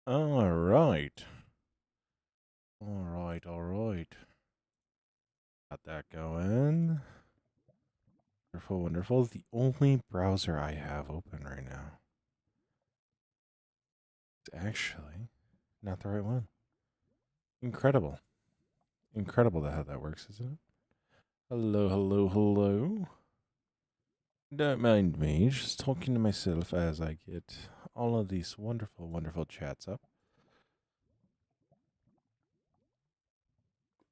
All right. All right. Got that going. Wonderful, wonderful. The only browser I have open right now is actually not the right one. Incredible. Incredible how that works, isn't it? Hello, hello, hello. Don't mind me, just talking to myself as I get all of these wonderful, wonderful chats up.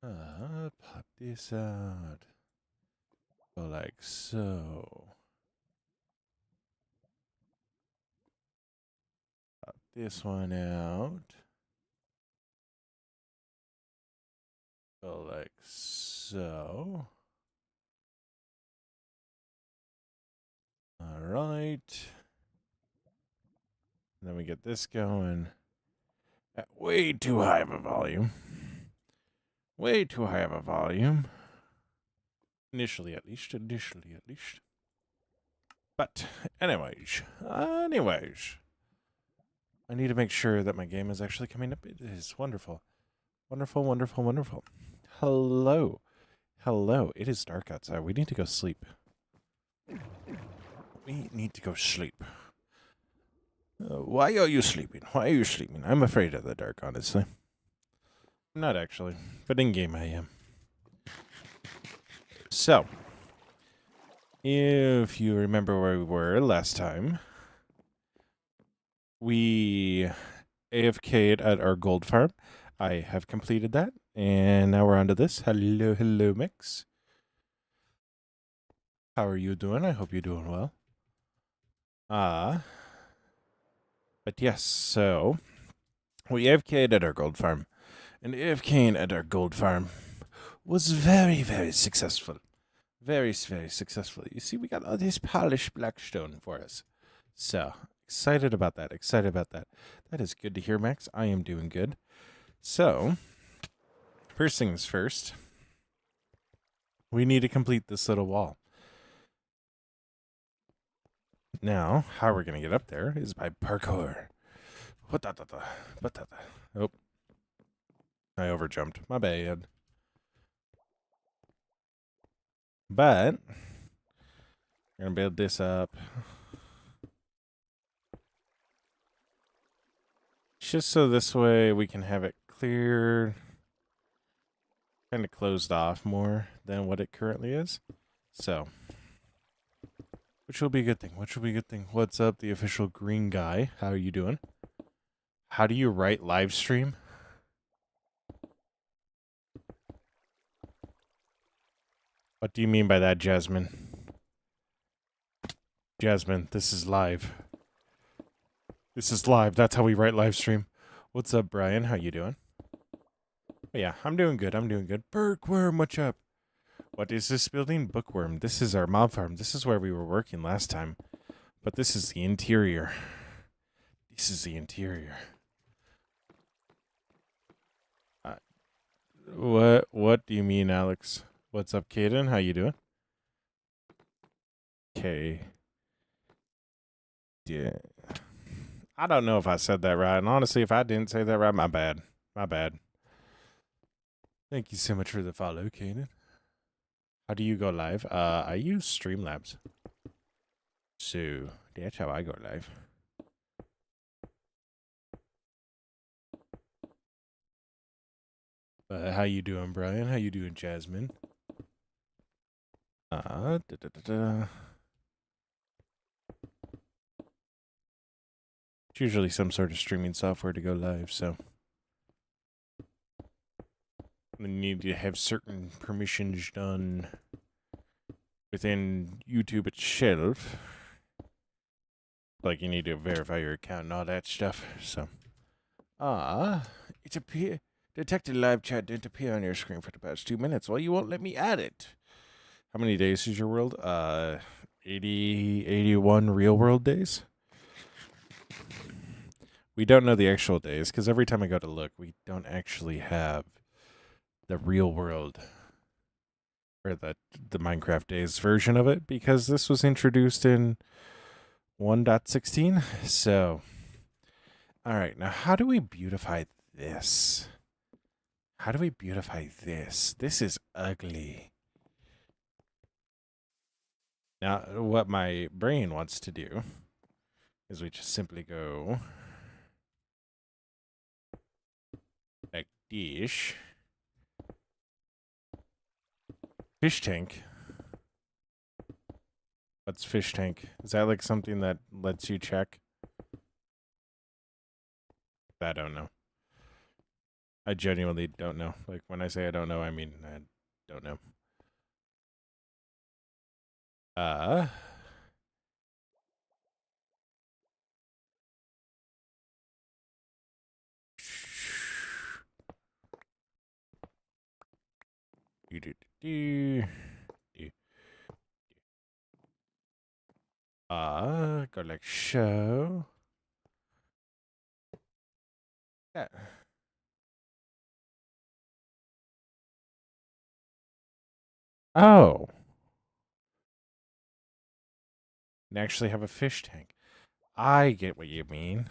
Pop this out. Go like so. Pop this one out. Go like so. All right. And then we get this going at way too high of a volume. Way too high of a volume. Initially, at least. But, anyways. I need to make sure that my game is actually coming up. It is wonderful. Wonderful, wonderful, wonderful. Hello. Hello. It is dark outside. We need to go sleep. We need to go sleep. Why are you sleeping? Why are you sleeping? I'm afraid of the dark, honestly. Not actually, but in game I am. So, if you remember where we were last time, we AFK'd at our gold farm. I have completed that, and now we're on to this. Hello, hello, Mix. How are you doing? I hope you're doing well. But yes, so we AFK'd at our gold farm. And AFKing at our gold farm was very, very successful. Very, very successful. You see, we got all this polished blackstone for us. So, excited about that. Excited about that. That is good to hear, Max. I am doing good. So, first things first, we need to complete this little wall. Now, how we're going to get up there is by parkour. Oh, I overjumped. My bad. But we're going to build this up. Just so this way we can have it cleared, kind of closed off more than what it currently is. So, which will be a good thing. What's up, the official green guy? How are you doing? How do you write live stream? What do you mean by that, Jasmine? Jasmine, this is live. This is live. That's how we write live stream. What's up, Brian? How you doing? Oh, yeah, I'm doing good. Bookworm, what's up? What is this building? Bookworm. This is our mob farm. This is where we were working last time. But this is the interior. What do you mean, Alex? What's up, Kaden? How you doing? Okay. Yeah. I don't know if I said that right. And honestly, if I didn't say that right, my bad. Thank you so much for the follow, Kaden. How do you go live? I use Streamlabs. So, that's how I go live. How you doing, Brian? How you doing, Jasmine? It's usually some sort of streaming software to go live, so you need to have certain permissions done within YouTube itself. Like you need to verify your account and all that stuff. So, it detected live chat didn't appear on your screen for the past 2 minutes. Well, you won't let me add it. How many days is your world? 81 real world days. We don't know the actual days because every time I go to look, we don't actually have the real world or the Minecraft days version of it because this was introduced in 1.16. So All right, now how do we beautify this? How do we beautify this? This is ugly. Now, what my brain wants to do is we just simply go like dish. Fish tank. What's fish tank? Is that like something that lets you check? I don't know. I genuinely don't know. Like when I say I don't know, I mean I don't know. Uh do, do, do, do. Go like show. Yeah. Oh. And actually have a fish tank. I get what you mean.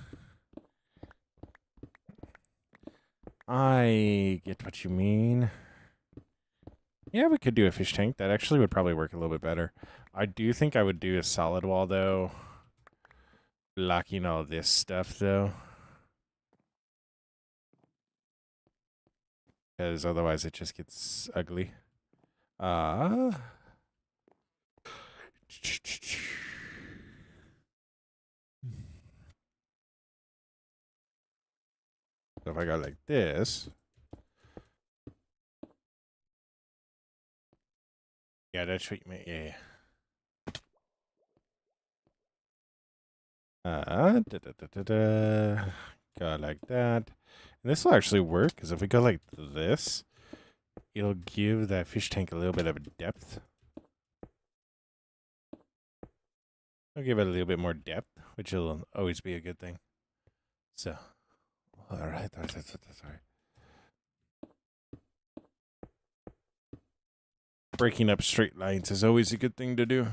I get what you mean. Yeah, we could do a fish tank. That actually would probably work a little bit better. I do think I would do a solid wall, though. Blocking all this stuff, though. Because otherwise it just gets ugly. So if I go like this. Yeah, that's what you mean. Yeah. Go like that. And this will actually work, because if we go like this, it'll give that fish tank a little bit of depth. It'll give it a little bit more depth, which will always be a good thing. So, all right. Sorry. Breaking up straight lines is always a good thing to do.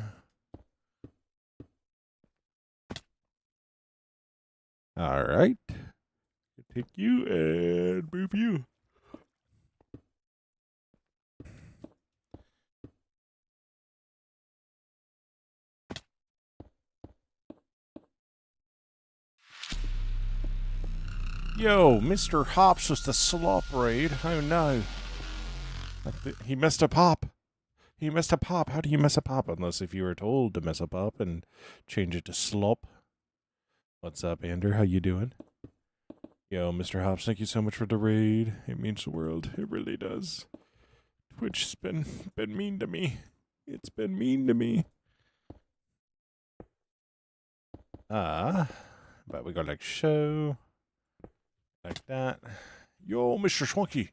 All right. Take you and move you. Yo, Mr. Hops was the slop raid. Oh no. He messed a pop. He messed a pop. How do you mess a pop? Unless if you were told to mess a pop and change it to slop. What's up, Andrew? How you doing? Yo, Mr. Hops, thank you so much for the raid. It means the world. It really does. Twitch's been mean to me. It's been mean to me. But we got like show. Like that. Yo, Mr. Schwunky.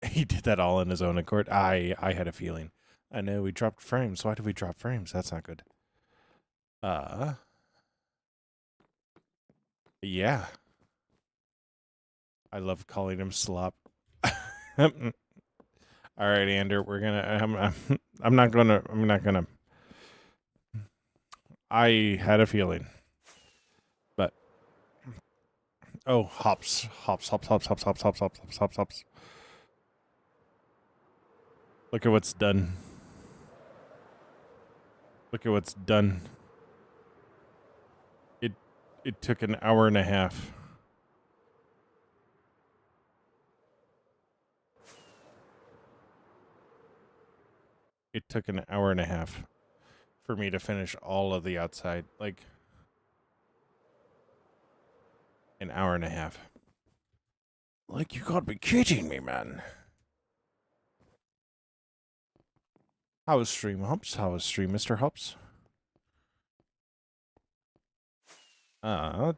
He did that all on his own accord. I had a feeling. I know we dropped frames. Why did we drop frames? That's not good. Yeah. I love calling him slop. All right, Andrew, we're gonna. I'm not gonna. I had a feeling, but oh, hops. Look at what's done. Look at what's done. It took an hour and a half. It took an hour and a half for me to finish all of the outside. Like, an hour and a half. Like, you gotta be kidding me, man. How was stream, Hops? How was stream, Mr. Hops? We're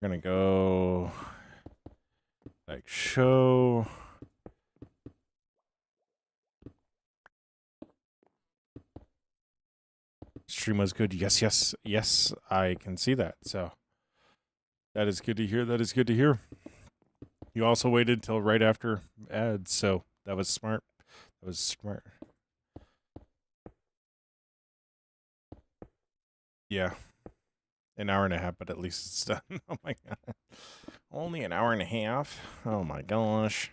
gonna go like show. Stream was good. Yes, I can see that. So that is good to hear. That is good to hear. You also waited till right after ads, so that was smart. That was smart. Yeah. An hour and a half, but at least it's done. Oh my god. Only an hour and a half? Oh my gosh.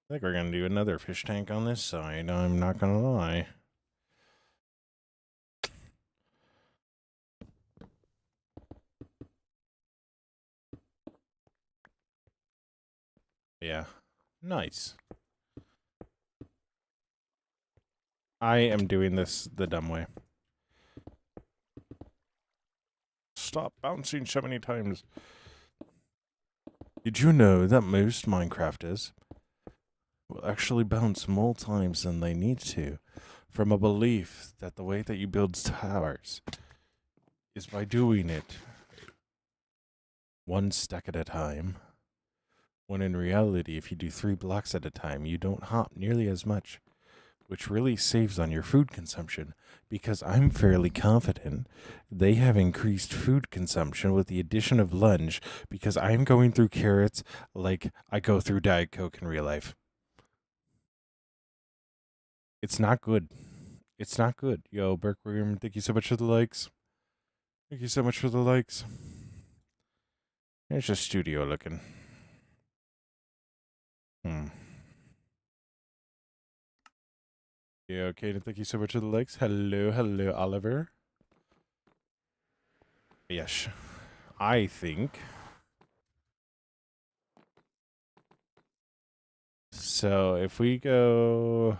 I think we're going to do another fish tank on this side. I'm not going to lie. Yeah. Nice. I am doing this the dumb way. Stop bouncing so many times. Did you know that most Minecrafters will actually bounce more times than they need to from a belief that the way that you build towers is by doing it one stack at a time, when in reality, if you do 3 blocks at a time, you don't hop nearly as much, which really saves on your food consumption, because I'm fairly confident they have increased food consumption with the addition of lunge, because I'm going through carrots like I go through Diet Coke in real life. It's not good. It's not good. Yo, Berkworm, thank you so much for the likes. Thank you so much for the likes. It's just studio looking. Yeah, okay, thank you so much for the likes. Hello, hello, Oliver. Yes, I think. So if we go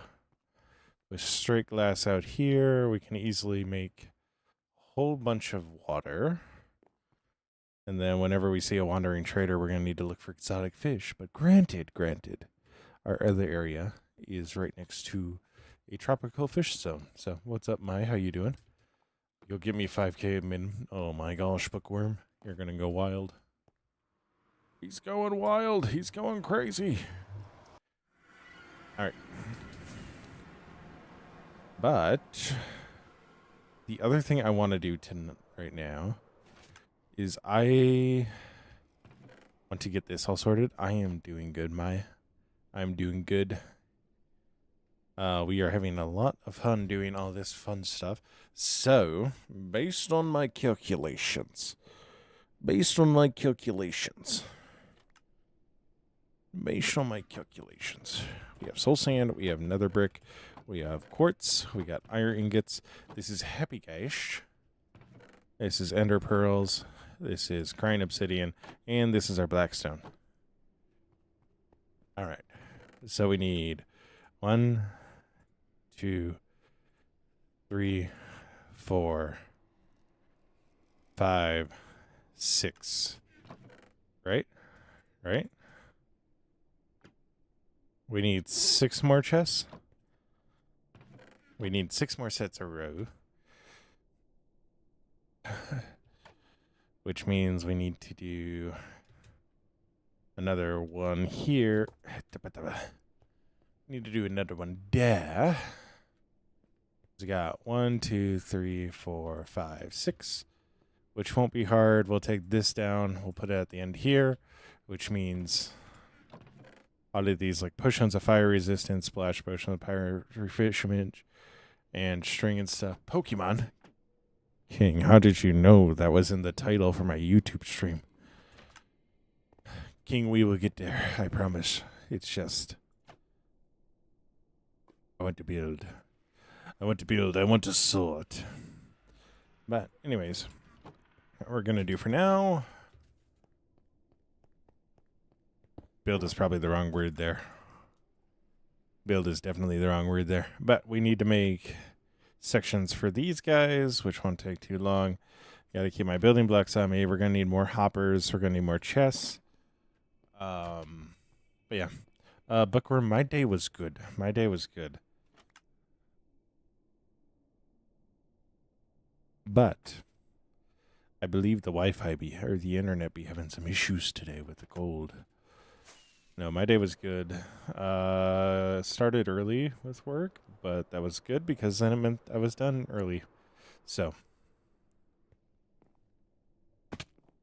with straight glass out here, we can easily make a whole bunch of water. And then whenever we see a wandering trader, we're going to need to look for exotic fish. But granted, our other area is right next to a tropical fish zone. So what's up, Mai? How you doing? You'll give me 5K min. Oh my gosh, Bookworm. You're going to go wild. He's going wild. He's going crazy. All right. But the other thing I want to do right now is I want to get this all sorted. I am doing good, Maya. I'm doing good. We are having a lot of fun doing all this fun stuff. So, based on my calculations, we have soul sand, we have nether brick, we have quartz, we got iron ingots. This is happy geist. This is ender pearls. This is crying obsidian, and this is our blackstone. All right. So we need 1, 2, 3, 4, 5, 6. Right? Right? We need 6 more chests. We need 6 more sets of row. Which means we need to do another one here. Need to do another one there. We got 1, 2, 3, 4, 5, 6, which won't be hard. We'll take this down. We'll put it at the end here, which means all of these like potions of fire resistance, splash potion of pyro refreshment, and string and stuff. Pokemon. King, how did you know that was in the title for my YouTube stream? King, we will get there. I promise. It's just I want to build. I want to sort. But anyways, what we're going to do for now. Build is probably the wrong word there. Build is definitely the wrong word there. But we need to make sections for these guys, which won't take too long. Got to keep my building blocks on me. We're going to need more hoppers. We're going to need more chests. But yeah. Bookworm, my day was good. But I believe the Wi-Fi or the internet be having some issues today with the cold. No, my day was good. Started early with work, but that was good because then it meant I was done early. So.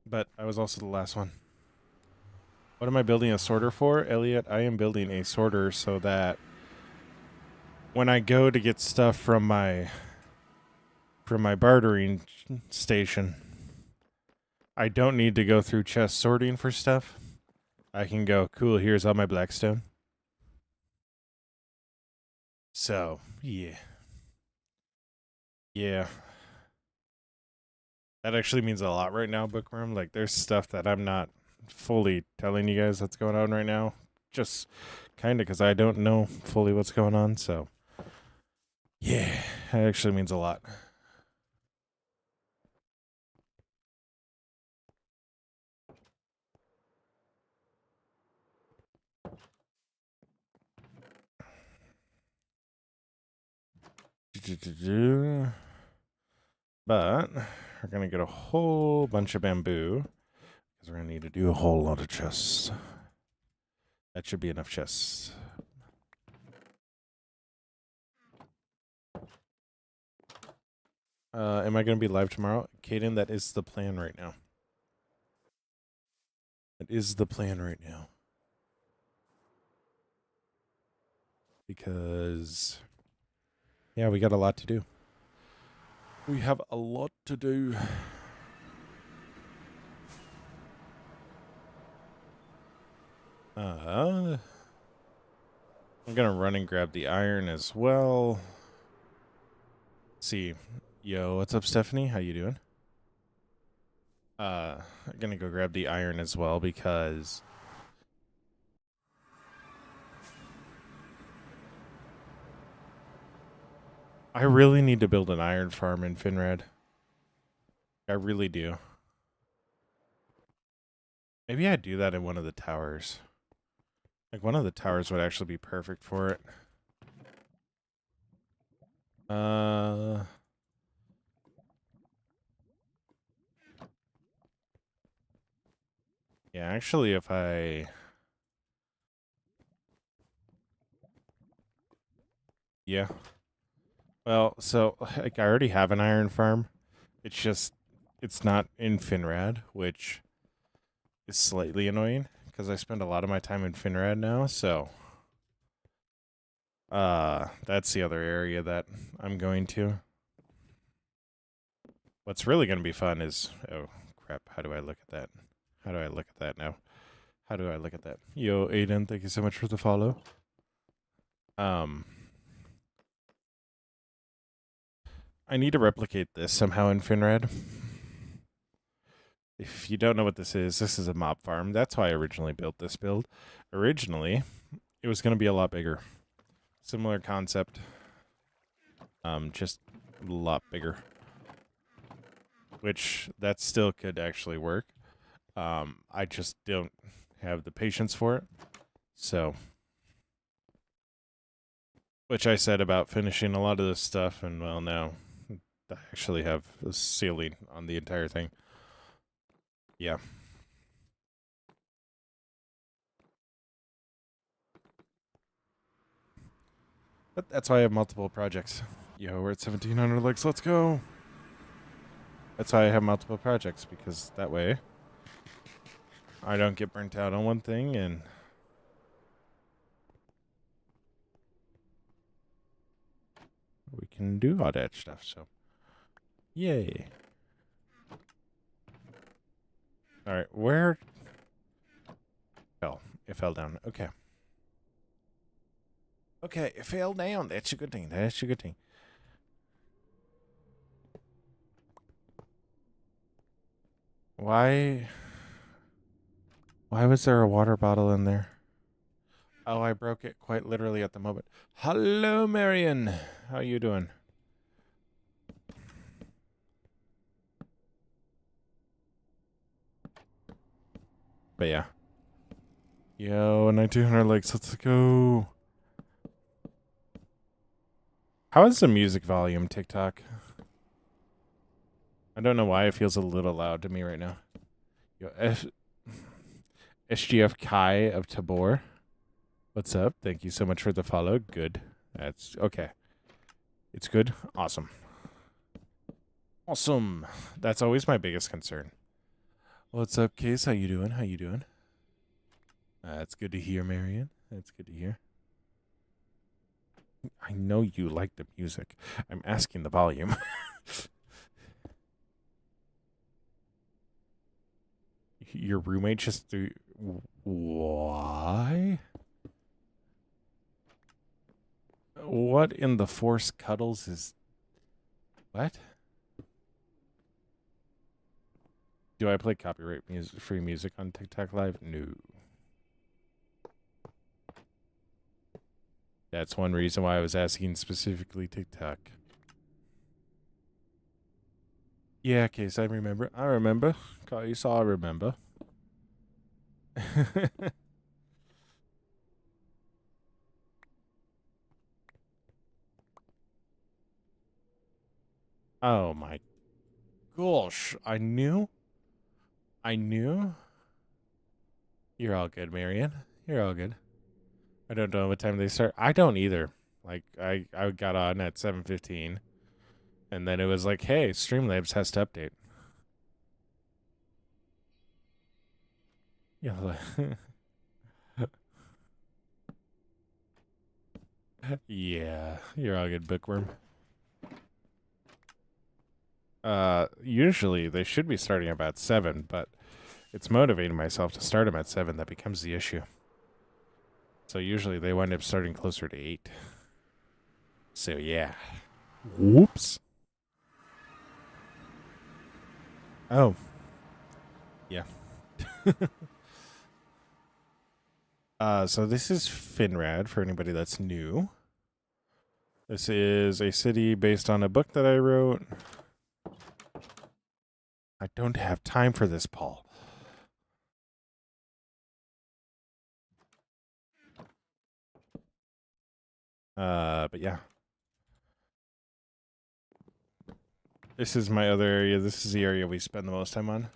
But I was also the last one. What am I building a sorter for, Elliot? I am building a sorter so that when I go to get stuff from my bartering station, I don't need to go through chest sorting for stuff. I can go, cool, here's all my blackstone. So, yeah. Yeah. That actually means a lot right now, Bookworm. Like, there's stuff that I'm not fully telling you guys what's going on right now. Just kind of because I don't know fully what's going on, so. Yeah, that actually means a lot. But we're going to get a whole bunch of bamboo because we're going to need to do a whole lot of chests. That should be enough chests. Am I going to be live tomorrow? Caden, that is the plan right now. That is the plan right now. Because, yeah, we got a lot to do. We have a lot to do. I'm going to run and grab the iron as well. Let's see. Yo, what's up, Stephanie? How you doing? I'm going to go grab the iron as well because I really need to build an iron farm in Finrad. I really do. Maybe I'd do that in one of the towers. Like, one of the towers would actually be perfect for it. Yeah, actually, if I... Yeah. Well, so, like, I already have an iron farm. It's just, it's not in Finrad, which is slightly annoying, because I spend a lot of my time in Finrad now, so... that's the other area that I'm going to. What's really going to be fun is... Oh, crap, how do I look at that? How do I look at that now? How do I look at that? Yo, Aiden, thank you so much for the follow. I need to replicate this somehow in Finrad. If you don't know what this is a mob farm. That's how I originally built this build. Originally, it was going to be a lot bigger. Similar concept. Just a lot bigger. Which, that still could actually work. I just don't have the patience for it. So, which I said about finishing a lot of this stuff, and well, now I actually have a ceiling on the entire thing. Yeah. But that's why I have multiple projects. Yo, we're at 1,700 likes. Let's go. That's why I have multiple projects, because that way I don't get burnt out on one thing and we can do all that stuff. So, yay. All right, where fell? It fell down. Okay. Okay, it fell down. That's a good thing. That's a good thing. Why was there a water bottle in there? Oh, I broke it quite literally at the moment. Hello, Marion. How you doing? But yeah. Yo, 1,900 likes. Let's go. How is the music volume, TikTok? I don't know why it feels a little loud to me right now. Yo, SGF Kai of Tabor. What's up? Thank you so much for the follow. Good. That's okay. It's good. Awesome. Awesome. That's always my biggest concern. What's up, Case? How you doing? How you doing? That's good to hear, Marion. That's good to hear. I know you like the music. I'm asking the volume. Your roommate just threw. Why? What in the Force Cuddles is. What? Do I play copyright music, free music on TikTok Live? No. That's one reason why I was asking specifically TikTok. Yeah, Case, I remember. I remember. Case, I remember. Oh my gosh. I knew. I knew. You're all good, Marion. You're all good. I don't know what time they start. I don't either. Like I got on at 7:15 and then it was like, "Hey, Streamlabs has to update." Yeah. Yeah, you're all good, bookworm. Usually they should be starting about 7, but it's motivating myself to start them at 7 that becomes the issue. So usually they wind up starting closer to 8. So yeah. Whoops. Oh. Yeah. So this is Finrad for anybody that's new. This is a city based on a book that I wrote. I don't have time for this, Paul. But yeah. This is my other area. This is the area we spend the most time on.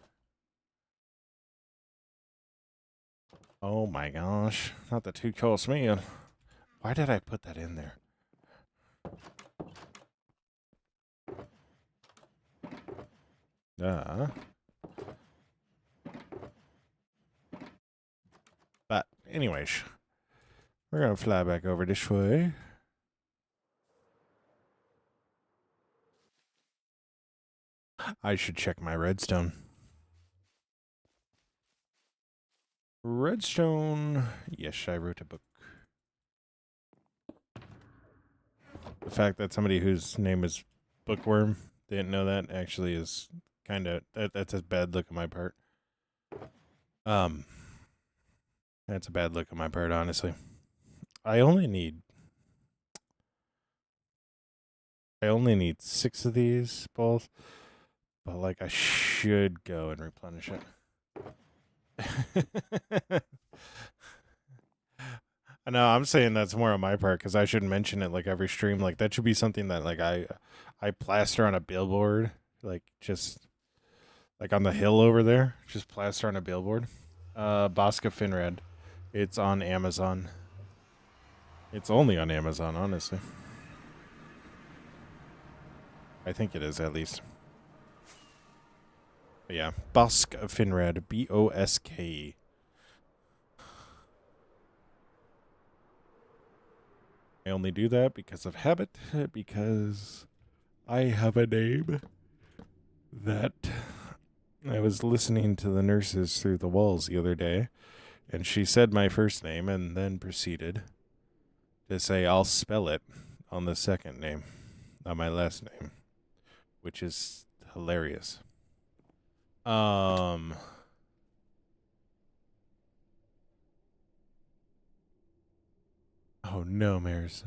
Oh my gosh. Not the two-course meal. Why did I put that in there? But anyways, we're going to fly back over this way. I should check my redstone. Redstone. Yes, I wrote a book. The fact that somebody whose name is Bookworm didn't know that actually is kind of that's a bad look on my part. That's a bad look on my part, honestly. I only need 6 of these balls, but like I should go and replenish it. I know I'm saying that's more on my part because I should mention it like every stream. Like that should be something that like I plaster on a billboard, like just like on the hill over there, just plaster on a billboard. Bosca Finrad. It's on Amazon. It's only on Amazon, honestly. I think it is at least. But yeah, Bosk Finrad, Bosk. I only do that because of habit, because I have a name that I was listening to the nurses through the walls the other day, and she said my first name and then proceeded to say I'll spell it on the second name, on my last name, which is hilarious. Oh no, Maris.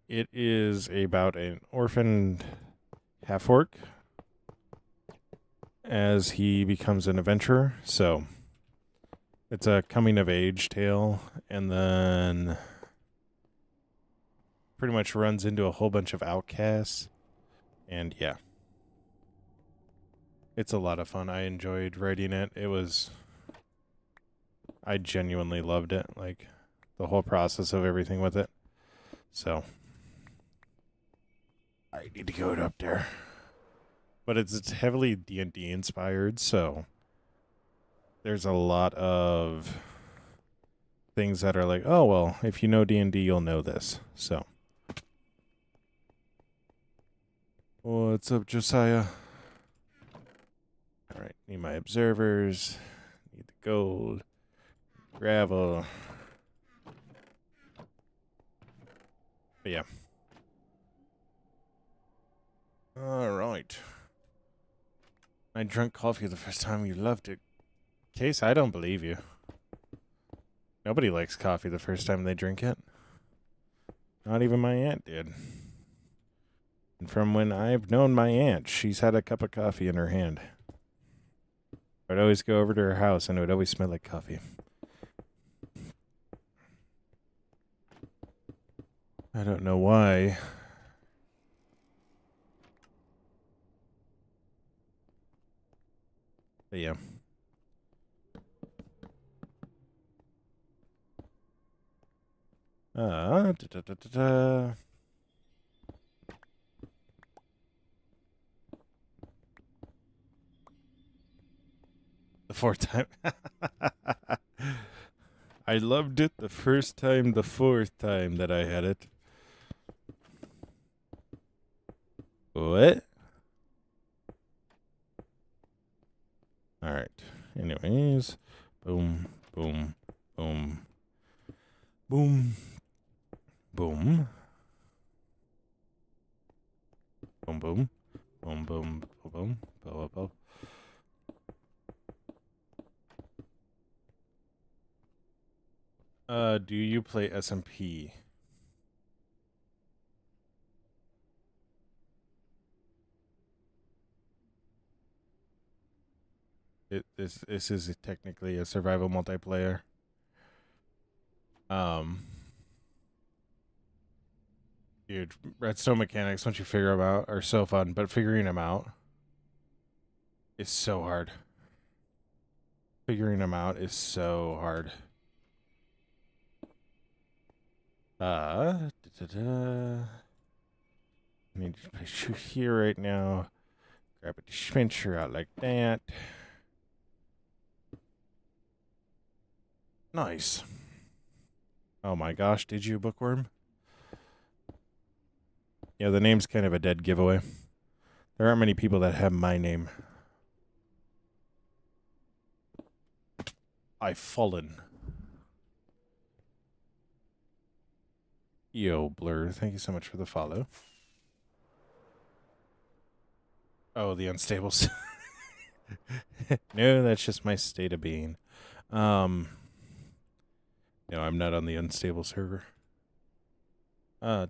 It is about an orphaned half-orc as he becomes an adventurer. So it's a coming-of-age tale, and then pretty much runs into a whole bunch of outcasts. And yeah, it's a lot of fun. I enjoyed writing it. I genuinely loved it. Like the whole process of everything with it. So I need to go up there. But it's heavily D&D inspired, so there's a lot of things that are like, oh, well, if you know D&D, you'll know this. So. What's up, Josiah? All right, need my observers. Need the gold. Gravel. But yeah. All right. I drank coffee the first time. You loved it. Case, I don't believe you. Nobody likes coffee the first time they drink it. Not even my aunt did. And from when I've known my aunt, she's had a cup of coffee in her hand. I'd always go over to her house, and it would always smell like coffee. I don't know why. But yeah. Da, da, da, da, da. The fourth time. I loved it the first time, the fourth time that I had it. What? Alright. Anyways. Boom, boom, boom. Boom. Boom. Boom, boom. Boom, boom, boom, boom. Boom, boom. Do you play SMP? This is technically a survival multiplayer. Dude, redstone mechanics, once you figure them out, are so fun, but figuring them out is so hard. Figuring them out is so hard. I need to put you here right now. Grab a dispenser out like that. Nice. Oh my gosh, did you, Bookworm? Yeah, the name's kind of a dead giveaway. There aren't many people that have my name. I've fallen. Yo, Blur, thank you so much for the follow. Oh, the unstables. No, that's just my state of being. No, I'm not on the unstable server. Now,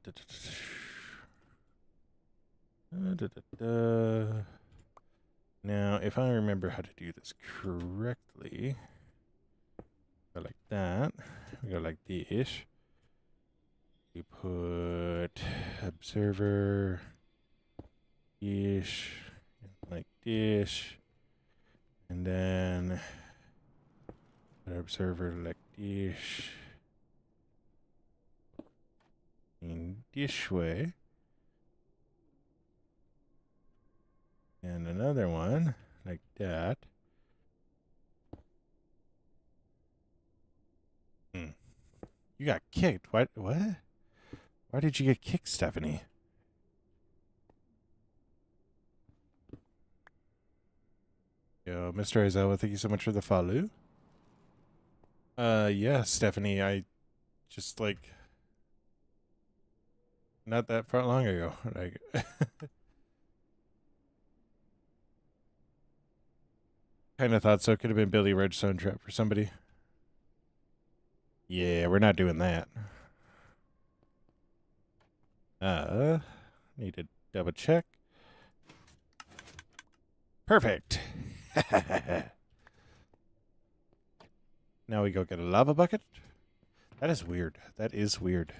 if I remember how to do this correctly, go like that. We go like this. We put observer ish like this, and then put observer like this in this way, and another one like that. You got kicked. What? Why did you get kicked, Stephanie? Yo, Mr. Aizawa, thank you so much for the follow. Yeah, Stephanie, I just like not that far long ago. Like kind of thought so. Could have been Billy Redstone Trap for somebody. Yeah, we're not doing that. Need to double check. Perfect. Now we go get a lava bucket. That is weird. That is weird.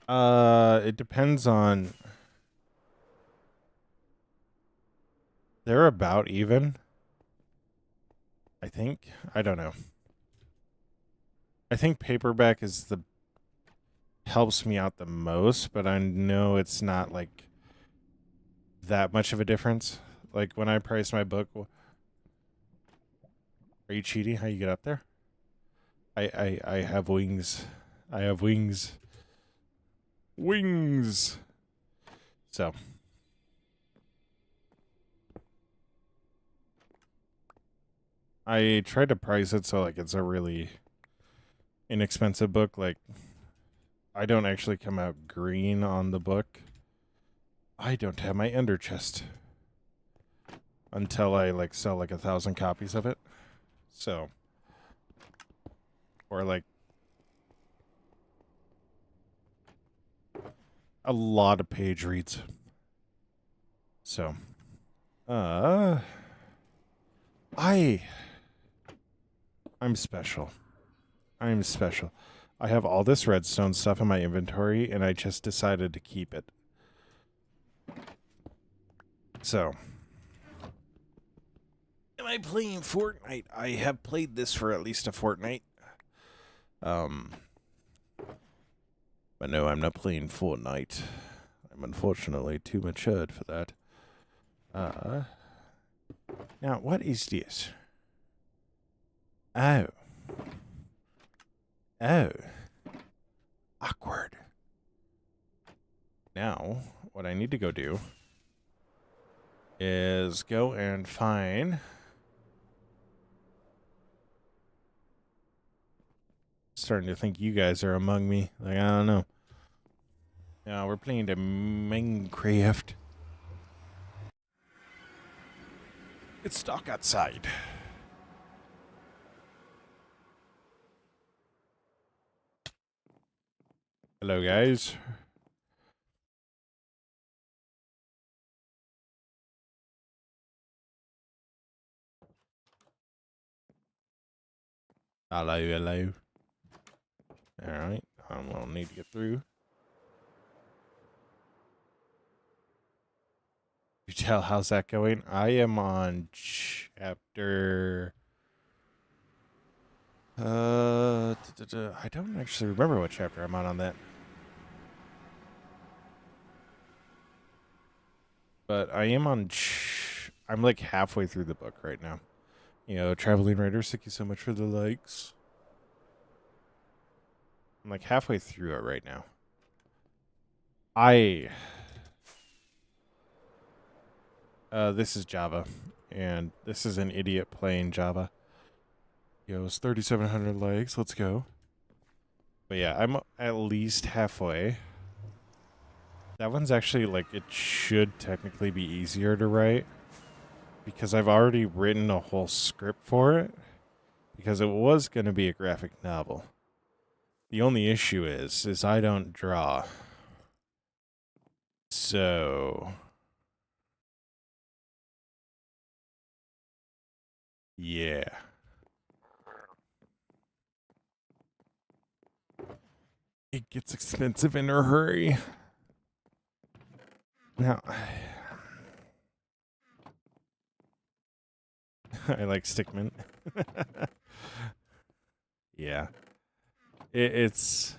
It depends on. They're about even. I think. I don't know. I think paperback is the helps me out the most, but I know it's not like that much of a difference. Like when I priced my book, are you cheating? How you get up there? I have wings. I have wings. Wings. So. I tried to price it so like it's a really inexpensive book. Like I don't actually come out green on the book. I don't have my ender chest until I like sell like 1,000 copies of it. So, or like a lot of page reads. So, I'm special. I'm special. I have all this redstone stuff in my inventory and I just decided to keep it. So, am I playing Fortnite? I have played this for at least a fortnight. But no, I'm not playing Fortnite. I'm unfortunately too matured for that. Now, what is this? Oh. Oh. Awkward. Now, what I need to go do is go and find... Starting to think you guys are among me. Like, I don't know. Now, we're playing the Minecraft. It's dark outside. Hello, guys. Hello, hello. Alright, we'll need to get through. You tell how's that going? I am on chapter... I don't actually remember what chapter I'm on that. But I am on... I'm like halfway through the book right now. You know, Traveling Writers, thank you so much for the likes. I'm like halfway through it right now. This is Java. And this is an idiot playing Java. Yo, it's 3,700 likes. Let's go. But yeah, I'm at least halfway. That one's actually, like, it should technically be easier to write. Because I've already written a whole script for it. Because it was going to be a graphic novel. The only issue is I don't draw. So... yeah. It gets expensive in a hurry. Now... I like Stickman. Yeah. It's...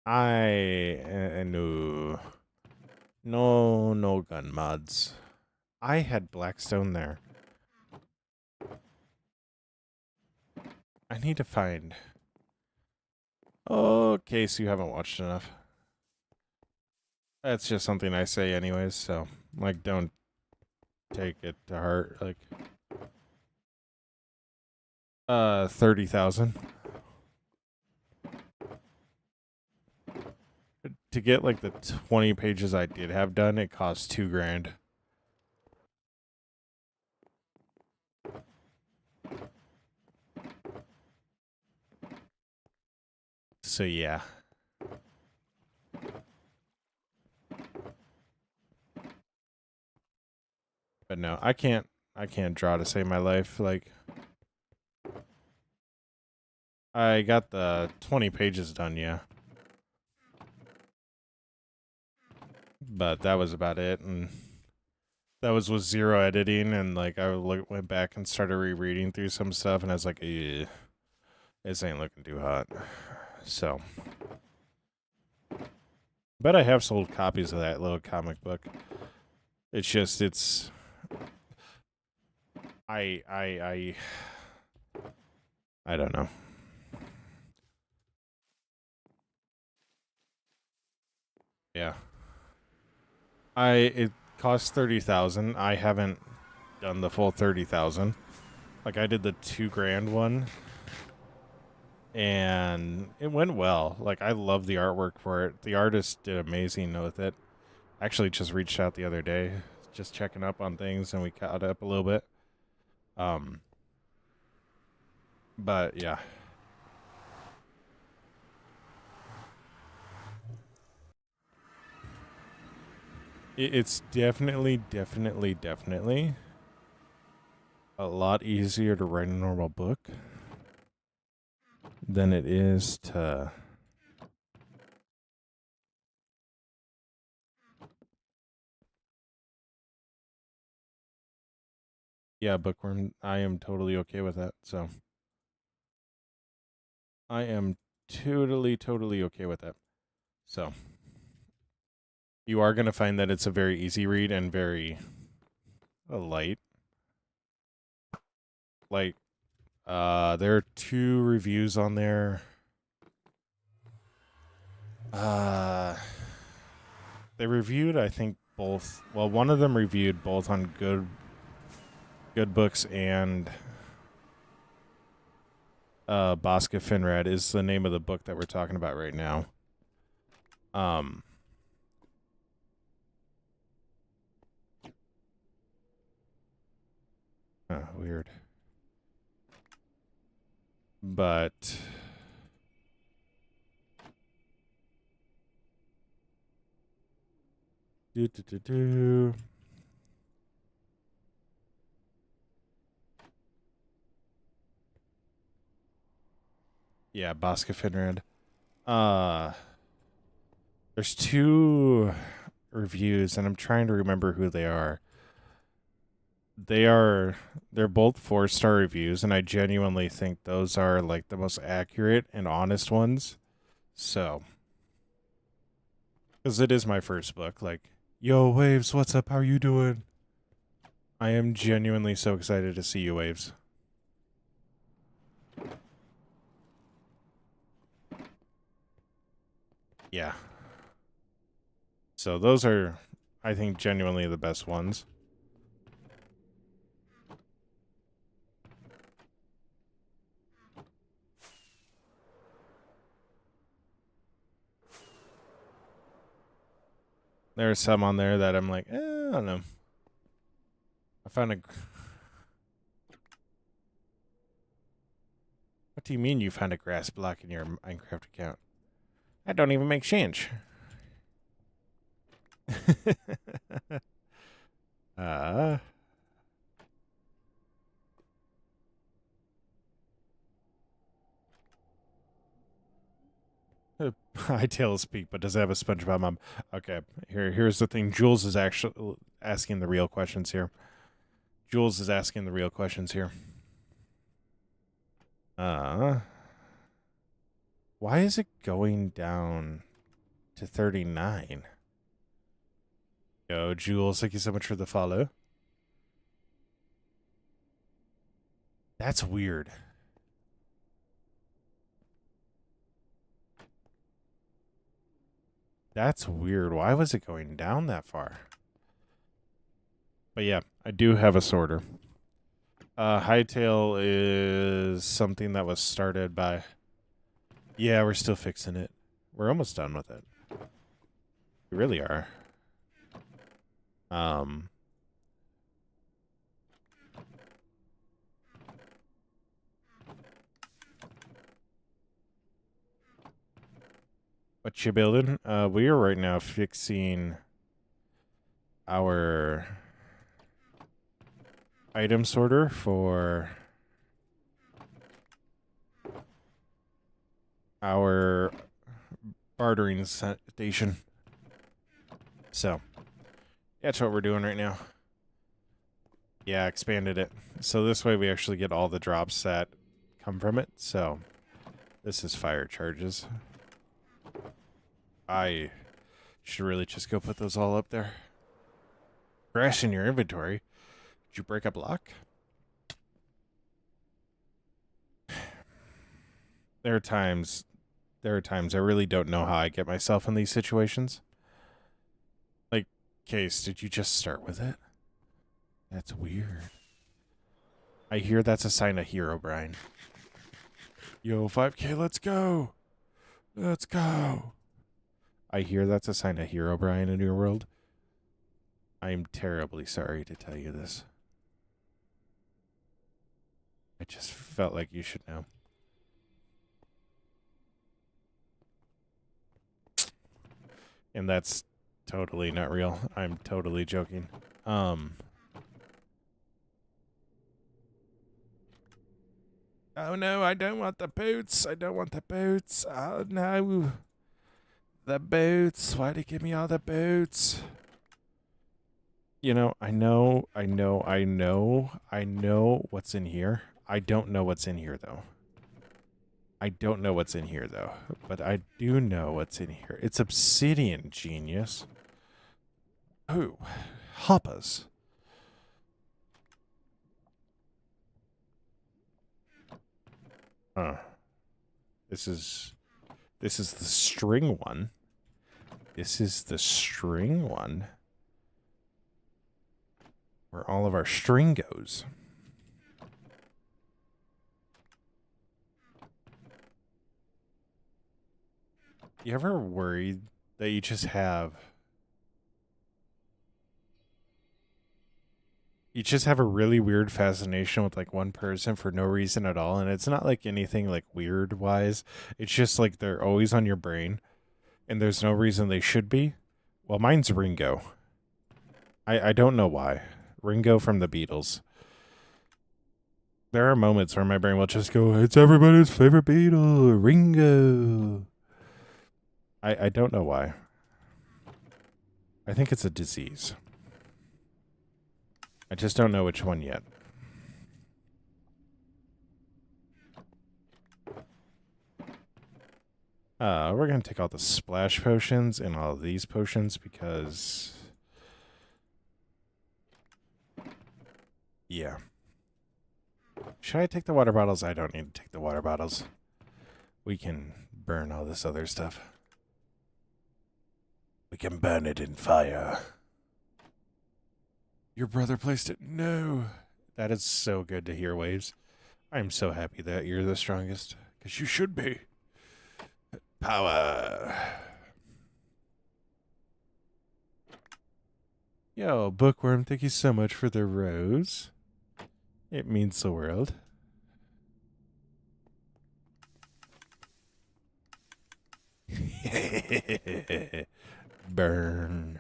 no. No gun mods. I had Blackstone there. I need to find... Okay, so you haven't watched enough. That's just something I say anyways, so, like, don't take it to heart, like... 30,000. To get, like, the 20 pages I did have done, it cost $2,000. So, yeah. But no, I can't draw to save my life, like... I got the 20 pages done, yeah. But that was about it, and that was with zero editing, and like I went back and started rereading through some stuff, and I was like, this ain't looking too hot. So But I have sold copies of that little comic book. It's just, it's... I don't know. Yeah. It cost 30,000. I haven't done the full 30,000. Like, I did the $2,000 one, and it went well. Like, I love the artwork for it. The artist did amazing with it. Actually, just reached out the other day, just checking up on things, and we caught up a little bit. But yeah. It's definitely a lot easier to write a normal book than it is to... Yeah, Bookworm, I am totally okay with that, so... I am totally okay with that. So... You are going to find that it's a very easy read and very light. Like, there are 2 reviews on there. They reviewed, I think, both. Well, one of them reviewed both on Good Books and Bosca Finrad is the name of the book that we're talking about right now. Weird. But yeah, Bosca Finrad. There's 2 reviews, and I'm trying to remember who they are. They're both 4-star reviews, and I genuinely think those are like the most accurate and honest ones. So, because it is my first book, like, yo, Waves, what's up? How are you doing? I am genuinely so excited to see you, Waves. Yeah. So those are, I think, genuinely the best ones. There are some on there that I'm like, I don't know. I found a... What do you mean you found a grass block in your Minecraft account? That don't even make change. Hightail speak, but does it have a SpongeBob mom? Okay, here's the thing. Jules is actually asking the real questions here. Why is it going down to 39? Yo, Jules, thank you so much for the follow. That's weird. That's weird. Why was it going down that far? But yeah, I do have a sorter. Hightail is something that was started by... Yeah, we're still fixing it. We're almost done with it. We really are. What you building? We are right now fixing our item sorter for our bartering station. So, that's what we're doing right now. Yeah, expanded it. So this way we actually get all the drops that come from it. So, this is fire charges. Should really just go put those all up there. Crash in your inventory. Did you break a block? There are times I really don't know how I get myself in these situations. Like, Case, did you just start with it? That's weird. I hear that's a sign of hero, Brian. Yo, 5K, let's go. Let's go. I hear that's a sign of hero, Brian, in your world. I'm terribly sorry to tell you this. I just felt like you should know. And that's totally not real. I'm totally joking. Oh no, I don't want the boots. I don't want the boots. Oh no. The boots. Why'd he give me all the boots? You know, I know what's in here. I don't know what's in here, though. But I do know what's in here. It's obsidian, genius. Oh, hoppas. This is the string one. This is the string one. Where all of our string goes. You ever worried that you just have a really weird fascination with like one person for no reason at all, and it's not like anything like weird wise. It's just like they're always on your brain and there's no reason they should be? Well, mine's Ringo. I don't know why. Ringo from the Beatles. There are moments where my brain will just go, it's everybody's favorite Beatle, Ringo. I don't know why. I think it's a disease. I just don't know which one yet. We're going to take all the splash potions and all of these potions because... yeah. Should I take the water bottles? I don't need to take the water bottles. We can burn all this other stuff. We can burn it in fire. Your brother placed it. No. That is so good to hear, Waves. I'm so happy that you're the strongest. Because you should be. Power. Yo, Bookworm, thank you so much for the rose. It means the world. Burn.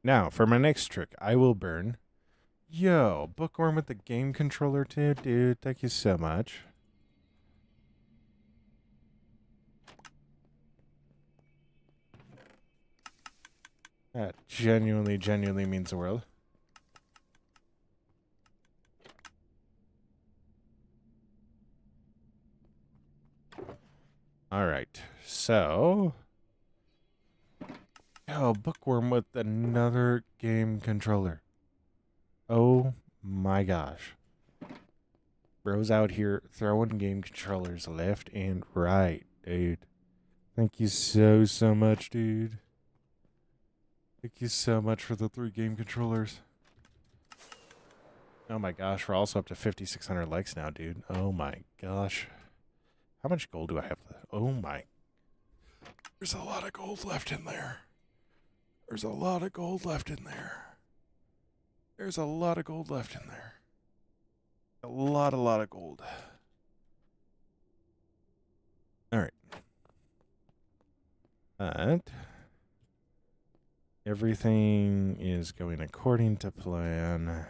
Now, for my next trick, I will burn. Yo, Bookworm with the game controller too, dude. Thank you so much. That genuinely means the world. All right, so... oh, Bookworm with another game controller. Oh my gosh. Bro's out here throwing game controllers left and right, dude. Thank you so much, dude. Thank you so much for the 3 game controllers. Oh my gosh, we're also up to 5,600 likes now, dude. Oh my gosh. How much gold do I have left? Oh my. There's a lot of gold left in there. There's a lot of gold left in there. There's a lot of gold left in there. A lot of gold. All right. But everything is going according to plan.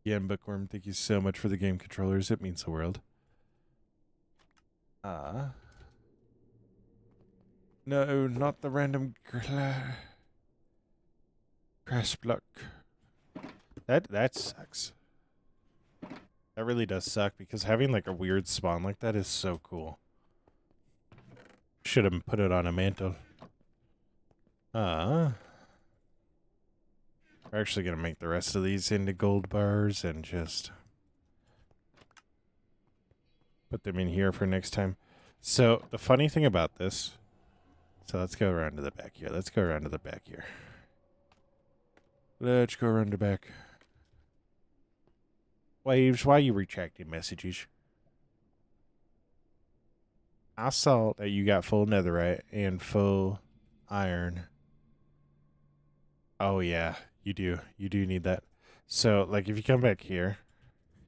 Again, Bookworm, thank you so much for the game controllers. It means the world. No, not the random crash block. That sucks. That really does suck because having like a weird spawn like that is so cool. Should have put it on a mantle. We're actually going to make the rest of these into gold bars and just put them in here for next time. So the funny thing about this, so let's go around to the back here. Let's go around to the back here. Let's go around the back. Waves, why are you retracting messages? I saw that you got full netherite and full iron. Oh yeah, you do. You do need that. So, like, if you come back here,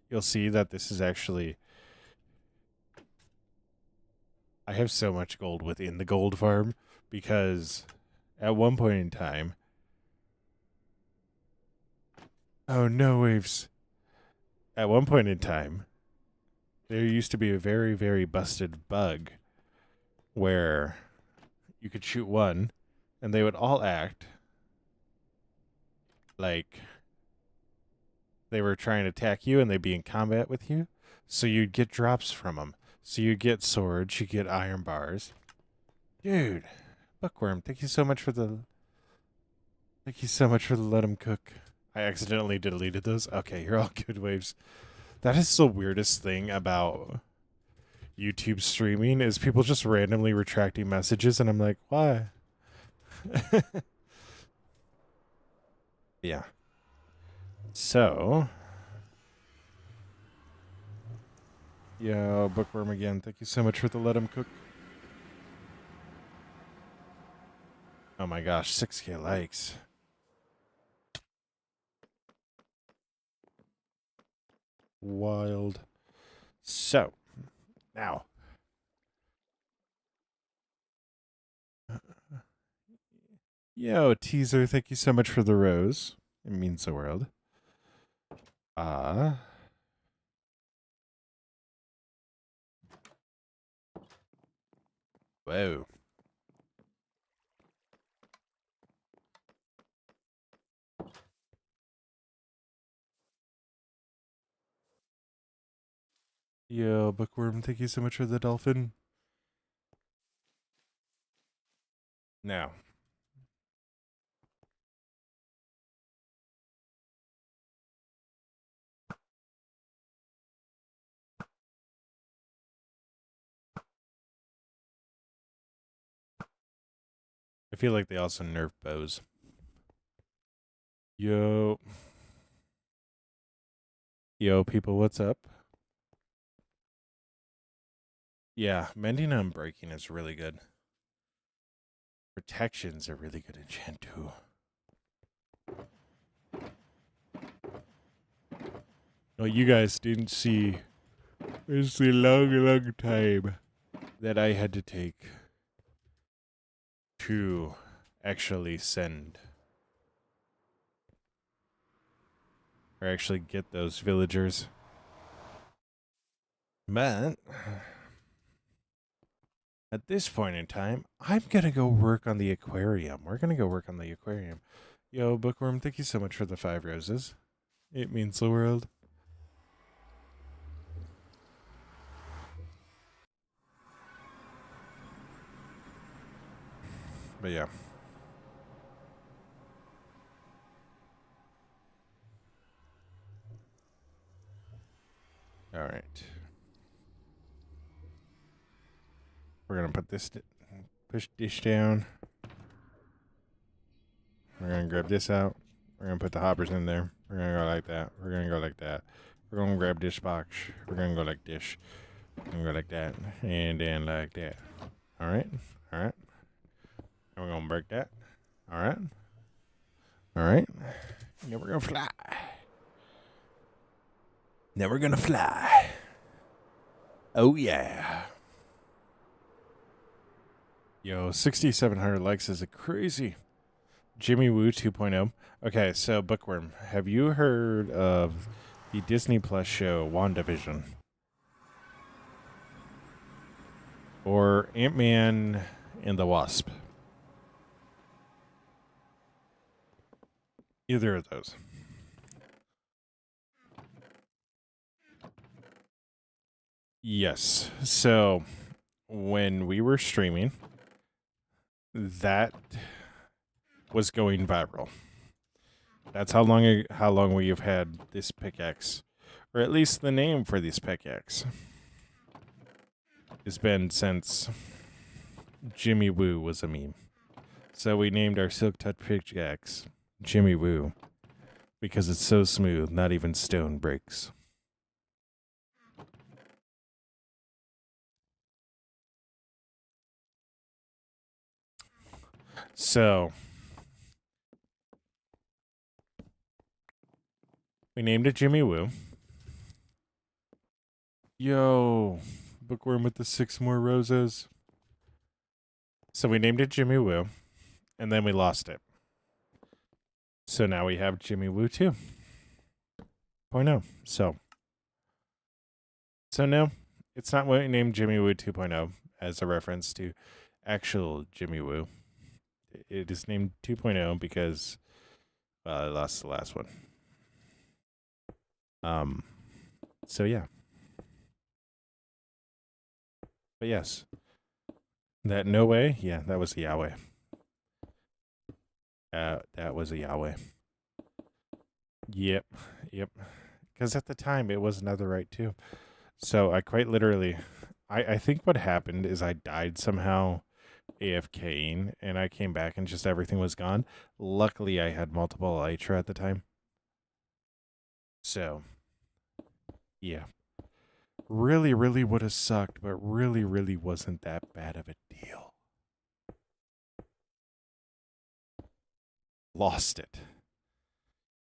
you'll see that this is actually... I have so much gold within the gold farm because at one point in time... Oh, no, Waves. At one point in time, there used to be a very, very busted bug where you could shoot one and they would all act like they were trying to attack you and they'd be in combat with you. So you'd get drops from them. So you'd get swords, you get iron bars. Dude, Bookworm, thank you so much for the... Thank you so much for the let 'em cook. I accidentally deleted those. Okay, you're all good, Waves. That is the weirdest thing about YouTube streaming is people just randomly retracting messages and I'm like, why? Yeah. So, yeah, Bookworm again. Thank you so much for the let 'em cook. Oh my gosh, 6K likes. Wild. So, now. Yo, Teaser, thank you so much for the rose. It means the world. Whoa. Yo, Bookworm, thank you so much for the dolphin. Now. I feel like they also nerf bows. Yo. Yo, people, what's up? Yeah, mending and breaking is really good. Protection's a really good enchant too. No, you guys didn't see. It's the long, long time that I had to take to actually send or actually get those villagers. But at this point in time, I'm gonna go work on the aquarium. We're gonna go work on the aquarium. Yo, Bookworm, thank you so much for the 5 roses. It means the world. But yeah. All right. We're gonna put this, push dish down. We're gonna grab this out. We're gonna put the hoppers in there. We're gonna go like that. We're gonna go like that. We're gonna grab dish box. We're gonna go like dish. We're gonna go like that. And then like that. Alright? Alright. And we're gonna break that. Alright? Alright. Now we're gonna fly. Now we're gonna fly. Oh yeah. Yo, 6,700 likes is a crazy. Jimmy Woo 2.0. Okay, so Bookworm, have you heard of the Disney Plus show WandaVision? Or Ant-Man and the Wasp? Either of those. Yes. So when we were streaming, that was going viral. That's how long we've had this pickaxe, or at least the name for this pickaxe. It's been since Jimmy Woo was a meme. So we named our silk touch pickaxe Jimmy Woo because it's so smooth, not even stone breaks. So we named it Jimmy Woo. Yo, bookworm with the 6 more roses. So we named it Jimmy Woo, and then we lost it. So now we have Jimmy Woo 2.0. So no, it's not what we named Jimmy Woo 2.0 as a reference to actual Jimmy Woo. It is named 2.0 because, well, I lost the last one. So yeah. But yes. That no way? Yeah, that was a Yahweh. That was a Yahweh. Yep. Because at the time it was netherite too. So I quite literally, I think what happened is I died somehow AFKing and I came back and just everything was gone. Luckily I had multiple elytra at the time. So, yeah. Really would have sucked, but really wasn't that bad of a deal. Lost it.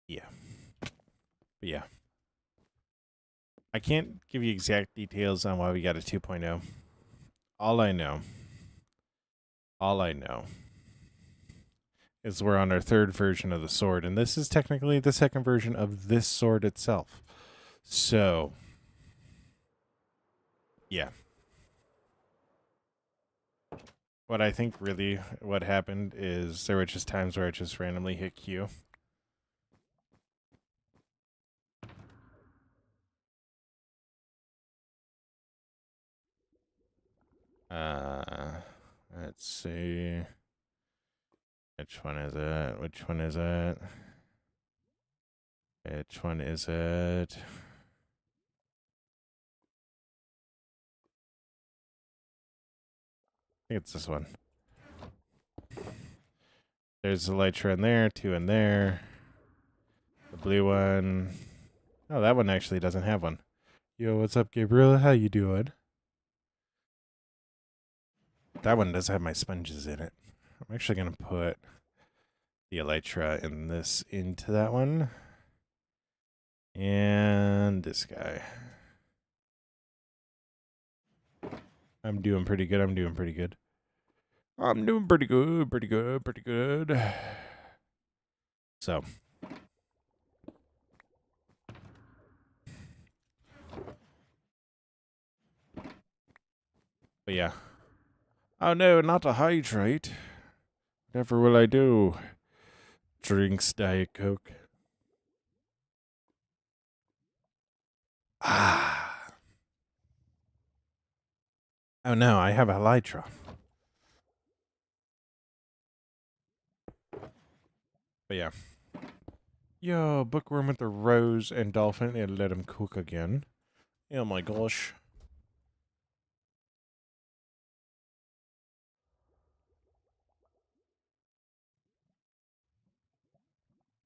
Yeah. But yeah. I can't give you exact details on why we got a 2.0. All I know is we're on our 3rd version of the sword, and this is technically the 2nd version of this sword itself. So, yeah. What I think really what happened is there were just times where I just randomly hit Q. Let's see. Which one is it? Which one is it? Which one is it? I think it's this one. There's a elytra in there, 2 in there. The blue one. Oh, that one actually doesn't have one. Yo, what's up, Gabriel? How you doing? That one does have my sponges in it. I'm actually going to put the elytra in this into that one. And this guy. I'm doing pretty good. Pretty good. So. But yeah. Oh no, not a hydrate. Never will I do. Drinks Diet Coke. Ah. Oh no, I have a elytra. But yeah. Yo, bookworm with the rose and dolphin and let him cook again. Oh my gosh.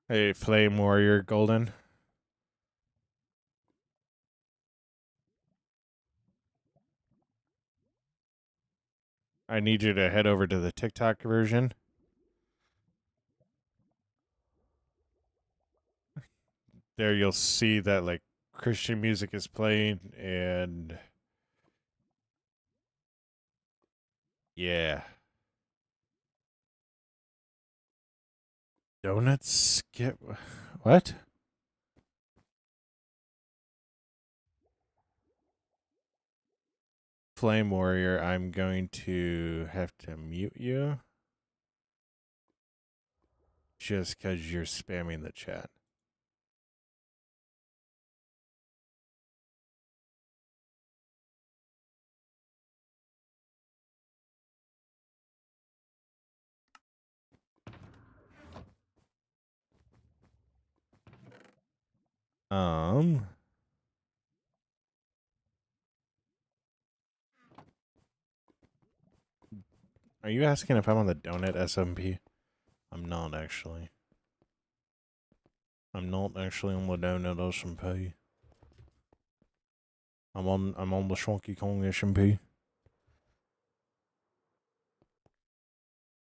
Hey, Flame Warrior Golden. I need you to head over to the TikTok version. There you'll see that like Christian music is playing and yeah. Donuts skip what? Flame Warrior, I'm going to have to mute you just because you're spamming the chat. Are you asking if I'm on the donut SMP? I'm not actually. I'm not actually on the donut SMP. I'm on the Shonky Kong SMP.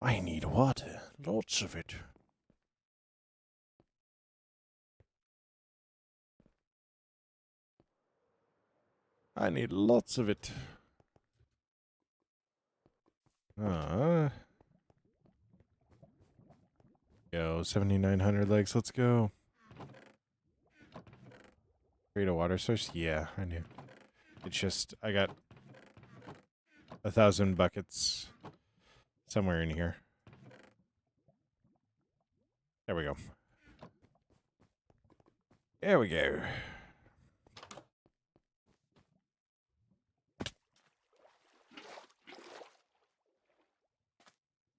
I need water. Lots of it. I need lots of it. Yo, 7,900 legs. Let's go. Create a water source? Yeah, I knew. It's just, I got 1,000 buckets somewhere in here. There we go. There we go.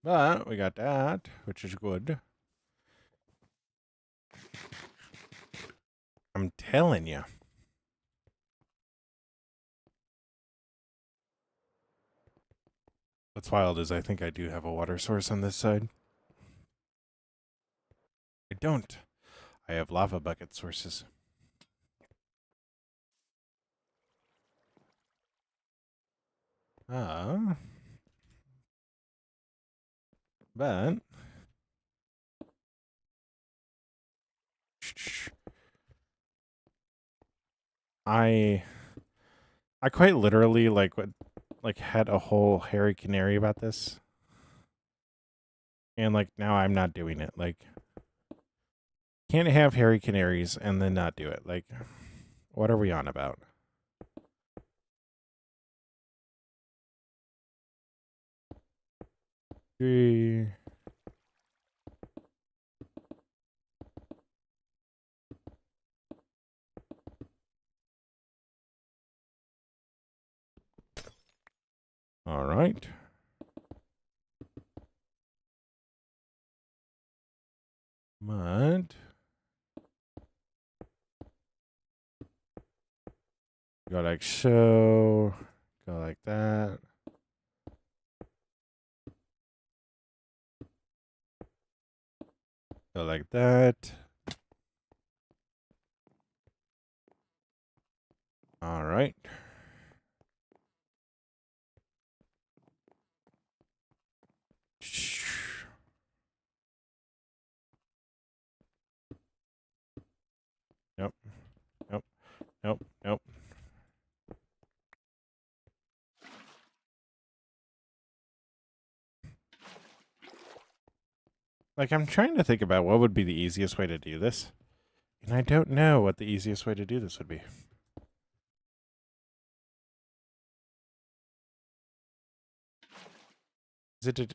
But we got that, which is good. I'm telling you. What's wild is I think I do have a water source on this side. I don't. I have lava bucket sources. But I quite literally like had a whole hairy canary about this. And like now I'm not doing it. Like can't have hairy canaries and then not do it. Like what are we on about? Three. All right. But go like so. Go like that. Go like that. All right. Nope. Nope. Nope. Nope. Like, I'm trying to think about what would be the easiest way to do this. And I don't know what the easiest way to do this would be. Is it,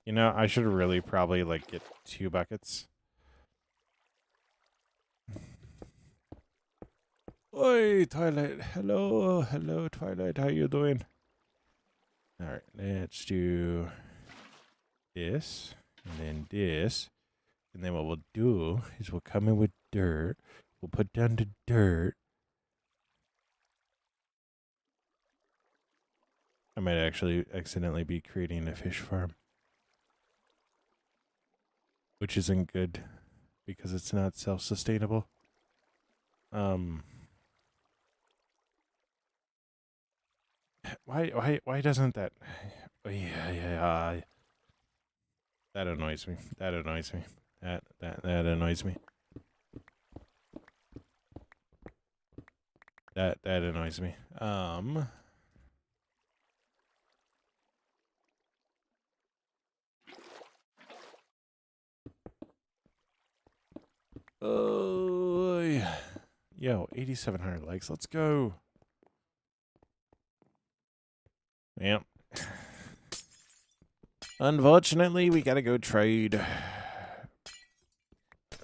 you know, I should really probably, like, get 2 buckets. Oi, Twilight. Hello. Hello, Twilight. How you doing? All right, let's do this, and then this. And then what we'll do is we'll come in with dirt. We'll put down the dirt. I might actually accidentally be creating a fish farm. Which isn't good because it's not self-sustainable. Why doesn't that? Oh, yeah. That annoys me. That annoys me. That annoys me. That annoys me. Oh, yeah. Yo, 8,700 likes. Let's go. Yep. Unfortunately, we gotta go trade.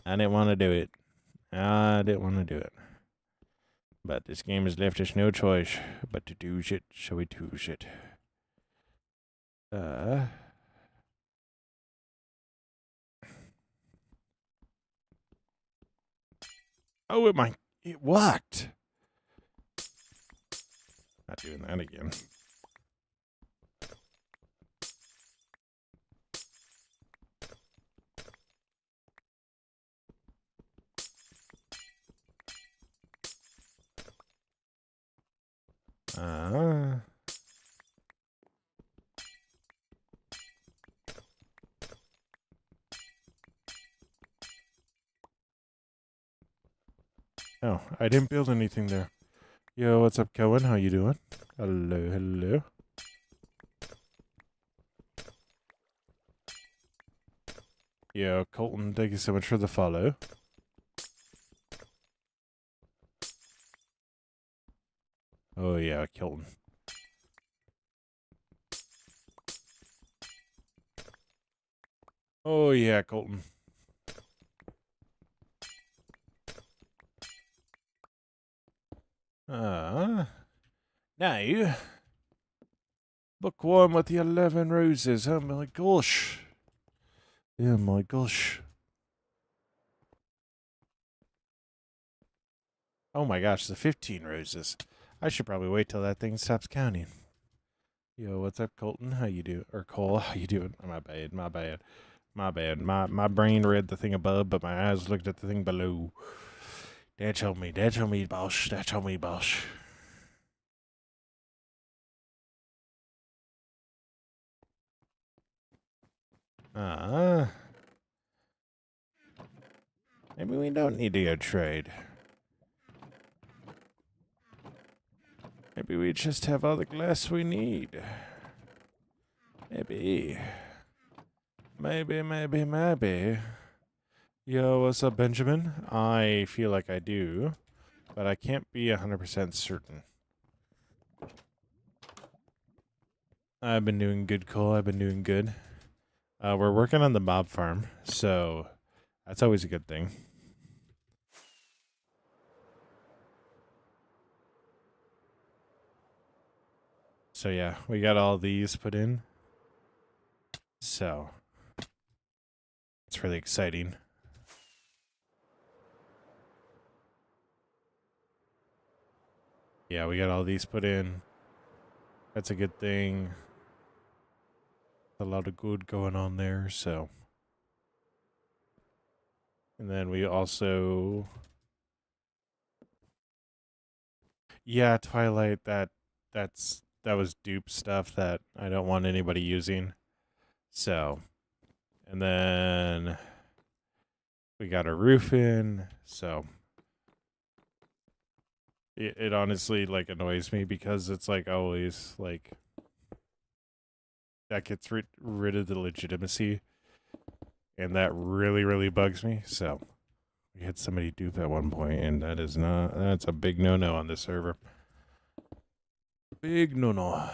I didn't want to do it. I didn't want to do it. But this game has left us no choice but to do shit, so we do shit. Oh, it worked. Not doing that again. Oh, I didn't build anything there. Yo, what's up, Cohen? How you doing? Hello, hello. Yo, Colton, thank you so much for the follow. Oh, yeah, Colton. Oh, yeah, Colton. Now, book one with the 11 roses. Oh, my gosh. Yeah, my gosh. Oh, my gosh, the 15 roses. I should probably wait till that thing stops counting. Yo, what's up, Colton? How you do? Or Cole, how you doing? Oh, my bad, my bad. My bad. My brain read the thing above, but my eyes looked at the thing below. That's on me, boss. That's on me, boss. Maybe we don't need to go trade. Maybe we just have all the glass we need. Maybe. Maybe. Yo, what's up, Benjamin? I feel like I do, but I can't be 100% certain. I've been doing good, Cole. I've been doing good. We're working on the mob farm, so that's always a good thing. So yeah, we got all these put in. So it's really exciting. Yeah, we got all these put in. That's a good thing. A lot of good going on there, so. And then we also, yeah, Twilight, that was dupe stuff that I don't want anybody using. So, and then we got a roof in, so it honestly like annoys me because it's like always like that gets rid of the legitimacy, and that really bugs me. So we had somebody dupe at one point, and that's a big no on this server. Big no.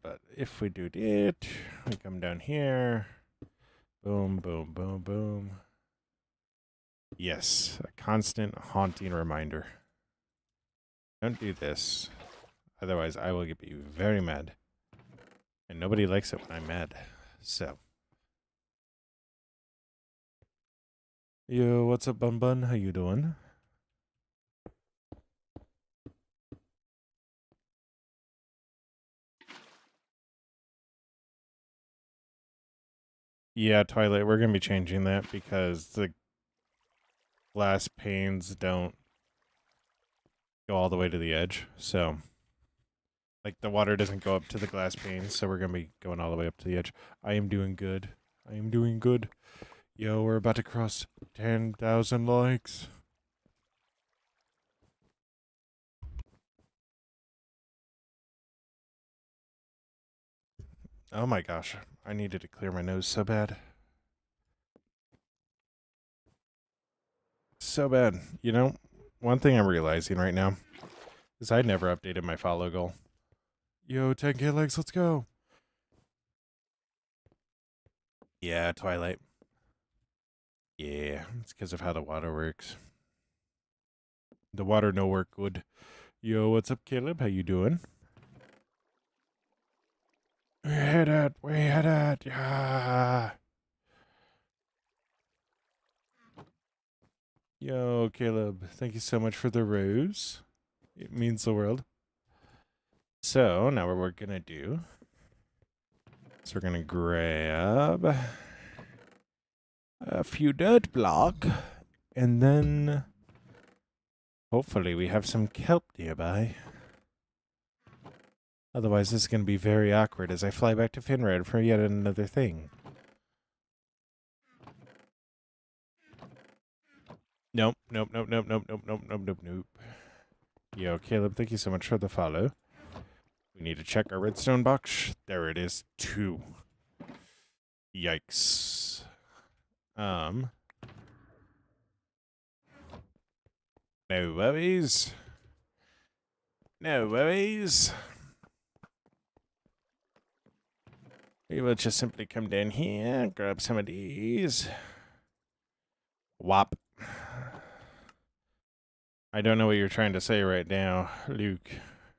But if we do it, we come down here. Boom, boom, boom, boom. Yes, a constant haunting reminder. Don't do this. Otherwise, I will be very mad. And nobody likes it when I'm mad. So. Yo, what's up, Bun Bun? How you doing? Yeah, Twilight, we're going to be changing that because the glass panes don't go all the way to the edge. So, like, the water doesn't go up to the glass panes, so we're going to be going all the way up to the edge. I am doing good. Yo, we're about to cross 10,000 likes. Oh my gosh, I needed to clear my nose so bad. So bad. You know, one thing I'm realizing right now is I never updated my follow goal. Yo, 10K likes, let's go. Yeah, Twilight. Yeah, it's because of how the water works. The water no work good. Yo, what's up, Caleb? How you doing? We hit it. We hit it. Yeah. Yo, Caleb. Thank you so much for the rose. It means the world. So now what we're going to do is we're going to grab a few dirt block and then hopefully we have some kelp nearby. Otherwise, this is going to be very awkward as I fly back to Finrod for yet another thing. Nope, nope, nope, nope, nope, nope, nope, nope, nope, nope. Yo, Caleb, thank you so much for the follow. We need to check our redstone box. There it is, 2. Yikes. No worries. No worries. We will just simply come down here, grab some of these. Whop. I don't know what you're trying to say right now, Luke,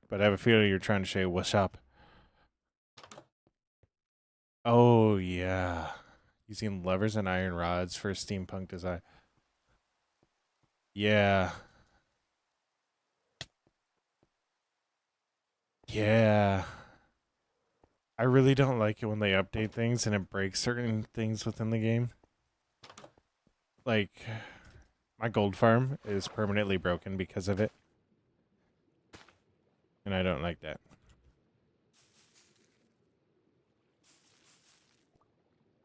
but I have a feeling you're trying to say what's up. Oh, yeah. Using levers and iron rods for steampunk design. Yeah. Yeah. I really don't like it when they update things and it breaks certain things within the game. Like, my gold farm is permanently broken because of it. And I don't like that.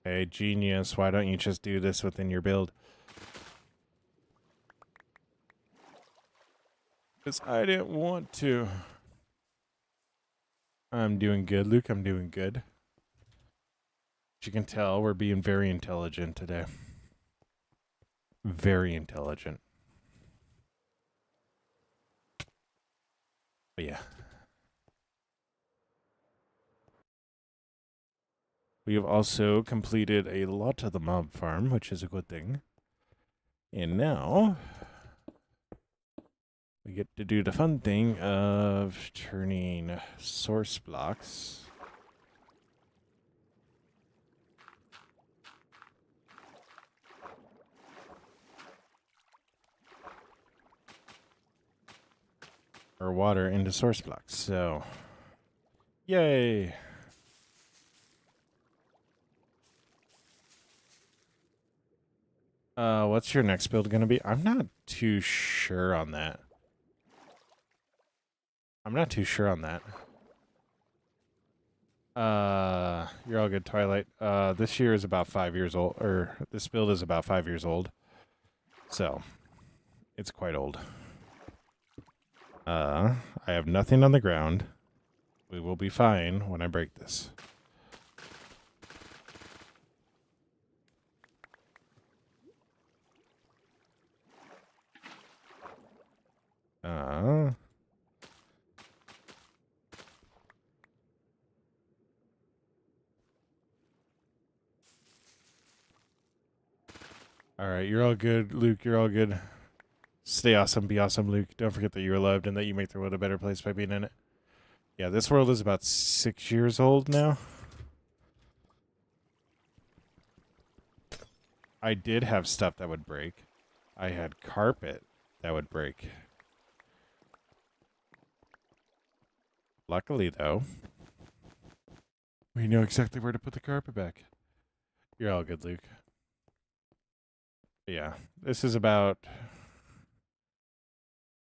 Hey, genius, why don't you just do this within your build? Because I didn't want to. I'm doing good, Luke. I'm doing good. As you can tell, we're being very intelligent today. Very intelligent. But yeah. We have also completed a lot of the mob farm, which is a good thing. And now we get to do the fun thing of turning source blocks or water into source blocks. So, yay! What's your next build gonna be? I'm not too sure on that. You're all good, Twilight. This year is about 5 years old, or this build is about 5 years old. So, it's quite old. I have nothing on the ground. We will be fine when I break this. Alright, you're all good, Luke. You're all good. Stay awesome, be awesome, Luke. Don't forget that you're loved and that you make the world a better place by being in it. Yeah, this world is about 6 years old now. I did have stuff that would break. I had carpet that would break. Luckily, though, we know exactly where to put the carpet back. You're all good, Luke. But yeah, this is about...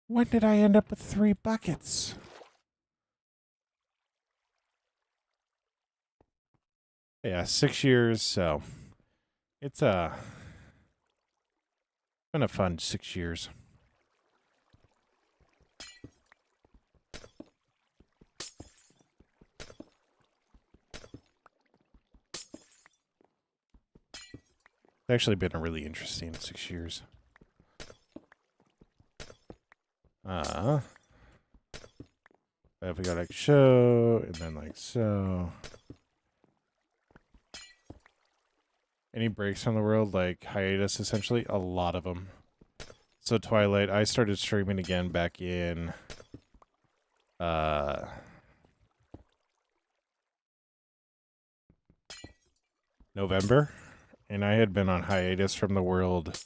When did I end up with 3 buckets? Yeah, 6 years, so... It's been a fun 6 years. It's actually been a really interesting 6 years. If we go like so, and then like so. Any breaks from the world, like hiatus, essentially? A lot of them. So Twilight, I started streaming again back in, November, and I had been on hiatus from the world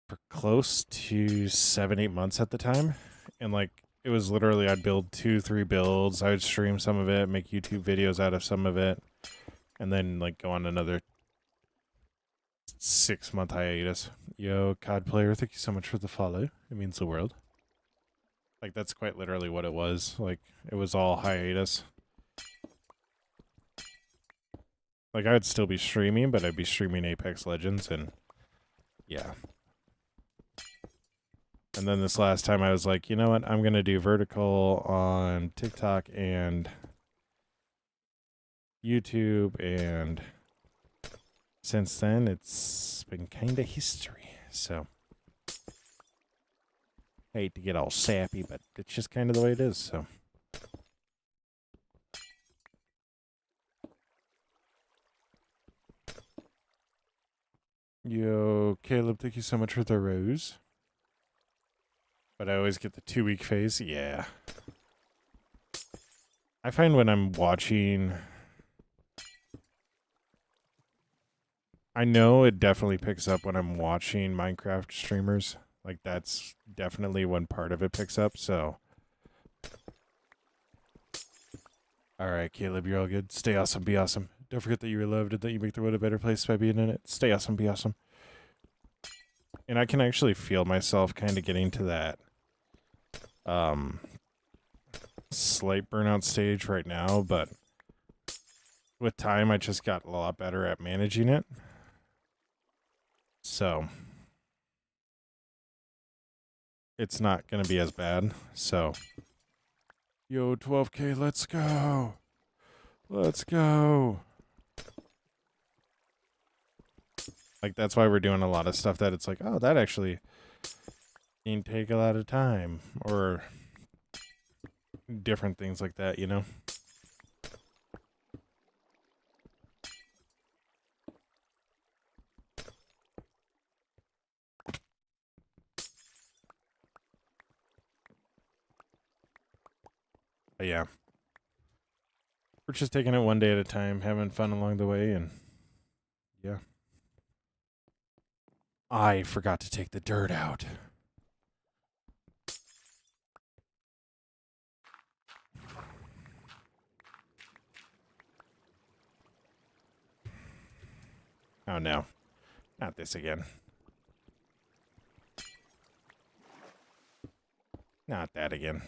for close to 7-8 months at the time. And like, it was literally, I'd build 2-3 builds, I would stream some of it, make YouTube videos out of some of it, and then like go on another 6-month hiatus. Yo, COD player, thank you so much for the follow. It means the world. Like, that's quite literally what it was. Like, it was all hiatus. Like, I would still be streaming, but I'd be streaming Apex Legends, and yeah. And then this last time I was like, you know what? I'm going to do vertical on TikTok and YouTube, and since then, it's been kind of history. So, hate to get all sappy, but it's just kind of the way it is, so. Yo, Caleb, thank you so much for the rose. But I always get the 2-week phase. Yeah. I find when I'm watching, I know it definitely picks up when I'm watching Minecraft streamers. Like, that's definitely when part of it picks up, so. Alright, Caleb, you're all good. Stay awesome, be awesome. Don't forget that you are loved and that you make the world a better place by being in it. Stay awesome, be awesome. And I can actually feel myself kind of getting to that slight burnout stage right now, but with time I just got a lot better at managing it. So it's not going to be as bad. So yo, 12K, let's go. Let's go. Like, that's why we're doing a lot of stuff that it's like, oh, that actually can take a lot of time, or different things like that, you know? But yeah. We're just taking it one day at a time, having fun along the way, and yeah. I forgot to take the dirt out. Oh no. Not this again. Not that again.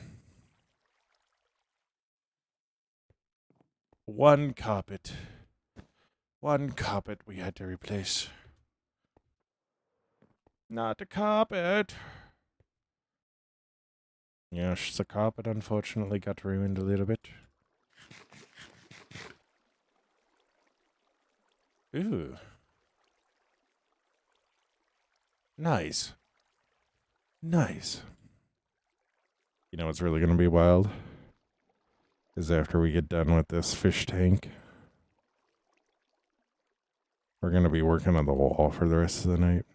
One carpet. One carpet we had to replace. Not a carpet. Yes, the carpet unfortunately got ruined a little bit. Ooh. Nice. Nice. You know what's really going to be wild? Is after we get done with this fish tank, we're going to be working on the wall for the rest of the night.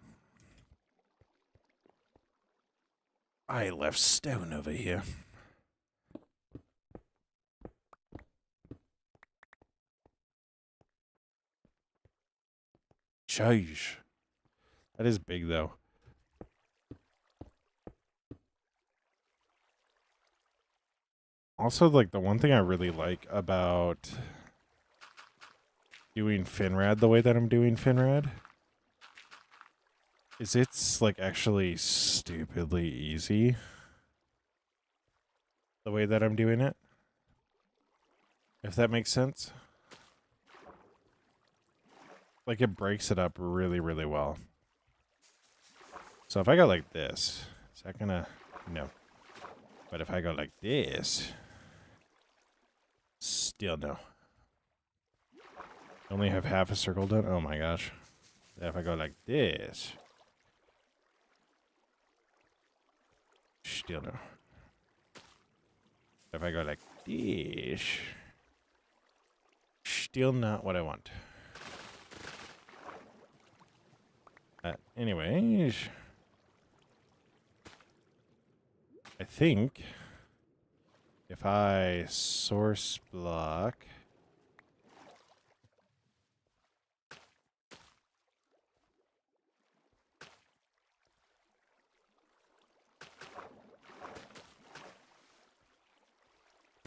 I left stone over here. Jeez. That is big, though. Also, like, the one thing I really like about doing Finrad the way that I'm doing Finrad is it's, like, actually stupidly easy the way that I'm doing it. If that makes sense. Like, it breaks it up really, really well. So if I go like this, is that gonna... No. But if I go like this... Still no. Only have half a circle done? Oh my gosh. If I go like this... Still no. If I go like this... Still not what I want. Anyways... I think... If I source block...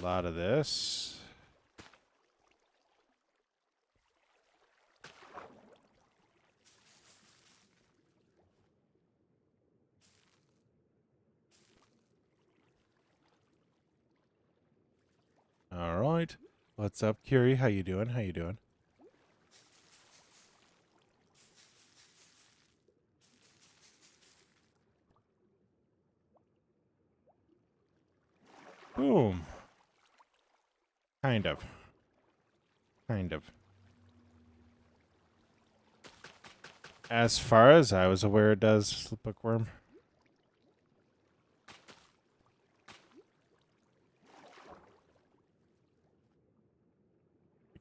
A lot of this. All right. What's up, Curie? How you doing? How you doing? Boom. Kind of. Kind of. As far as I was aware, it does, the bookworm.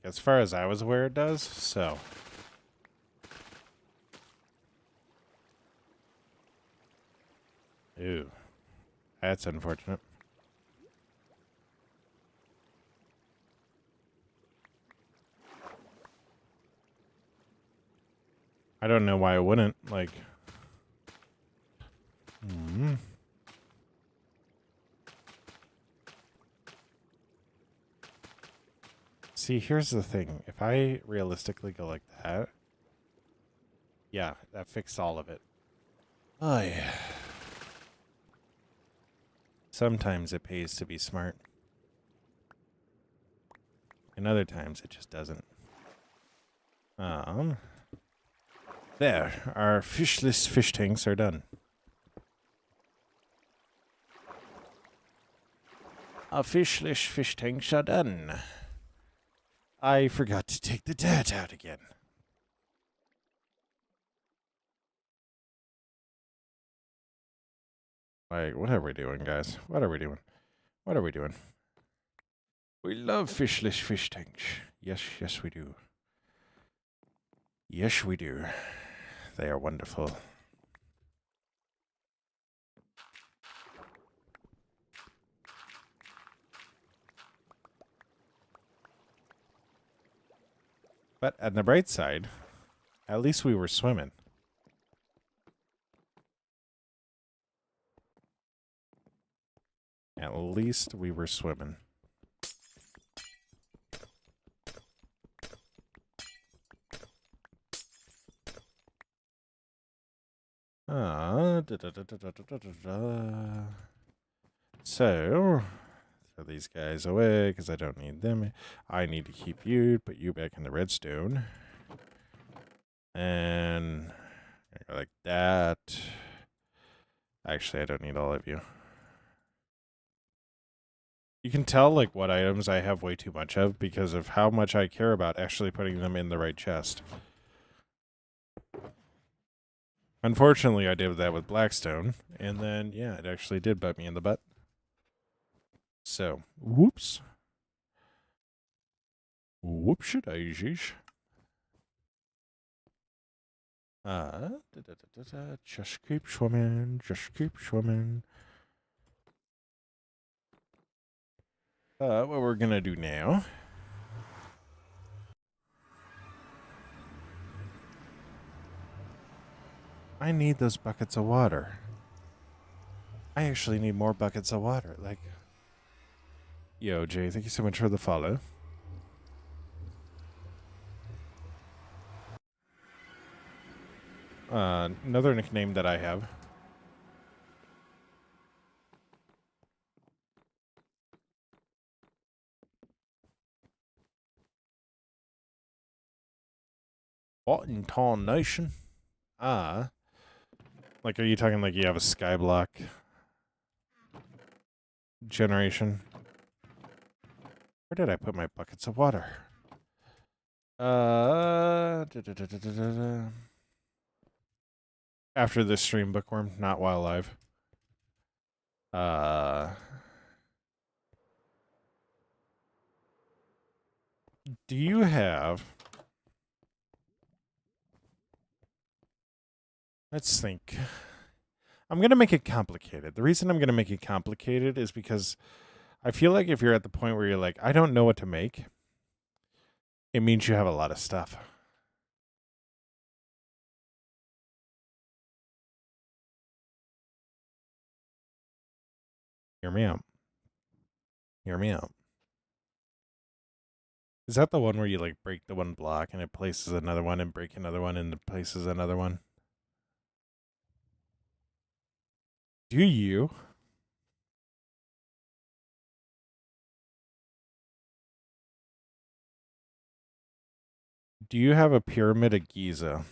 As far as I was aware, it does, so. Ooh. That's unfortunate. I don't know why it wouldn't, like. See, here's the thing. If I realistically go like that, yeah, that fixed all of it. Oh, yeah. Sometimes it pays to be smart. And other times it just doesn't. There. Our fishless fish tanks are done. Our fishless fish tanks are done. I forgot to take the dirt out again. Like, what are we doing, guys? What are we doing? What are we doing? We love fishless fish tanks. Yes, yes, we do. Yes, we do. They are wonderful. But on the bright side, at least we were swimming. At least we were swimming. So, throw these guys away because I don't need them. I need to keep you, put you back in the redstone. And go like that. Actually, I don't need all of you. You can tell, like, what items I have way too much of because of how much I care about actually putting them in the right chest. Unfortunately, I did that with Blackstone, and then, yeah, it actually did butt me in the butt. So, whoops. Whoopsie-daisies. Just keep swimming, just keep swimming. What we're gonna do now... I need those buckets of water. I actually need more buckets of water. Like, yo, Jay, thank you so much for the follow. Another nickname that I have. What in tarnation? Like, are you talking like you have a skyblock generation? Where did I put my buckets of water? After this stream, Bookworm, not while live. Do you have... Let's think. I'm going to make it complicated. The reason I'm going to make it complicated is because I feel like if you're at the point where you're like, I don't know what to make, it means you have a lot of stuff. Hear me out. Hear me out. Is that the one where you like break the one block and it places another one and break another one and it places another one? Do you? Do you have a pyramid of Giza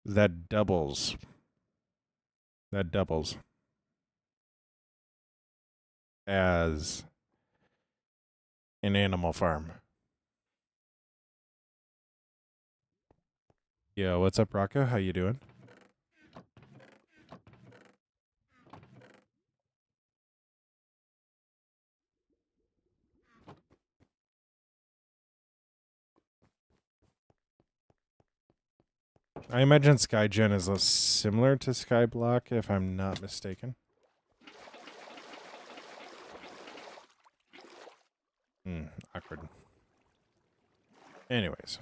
that doubles? That doubles as an animal farm. Yo, what's up, Rocco? How you doing? I imagine SkyGen is similar to Skyblock, if I'm not mistaken. Awkward. Anyways.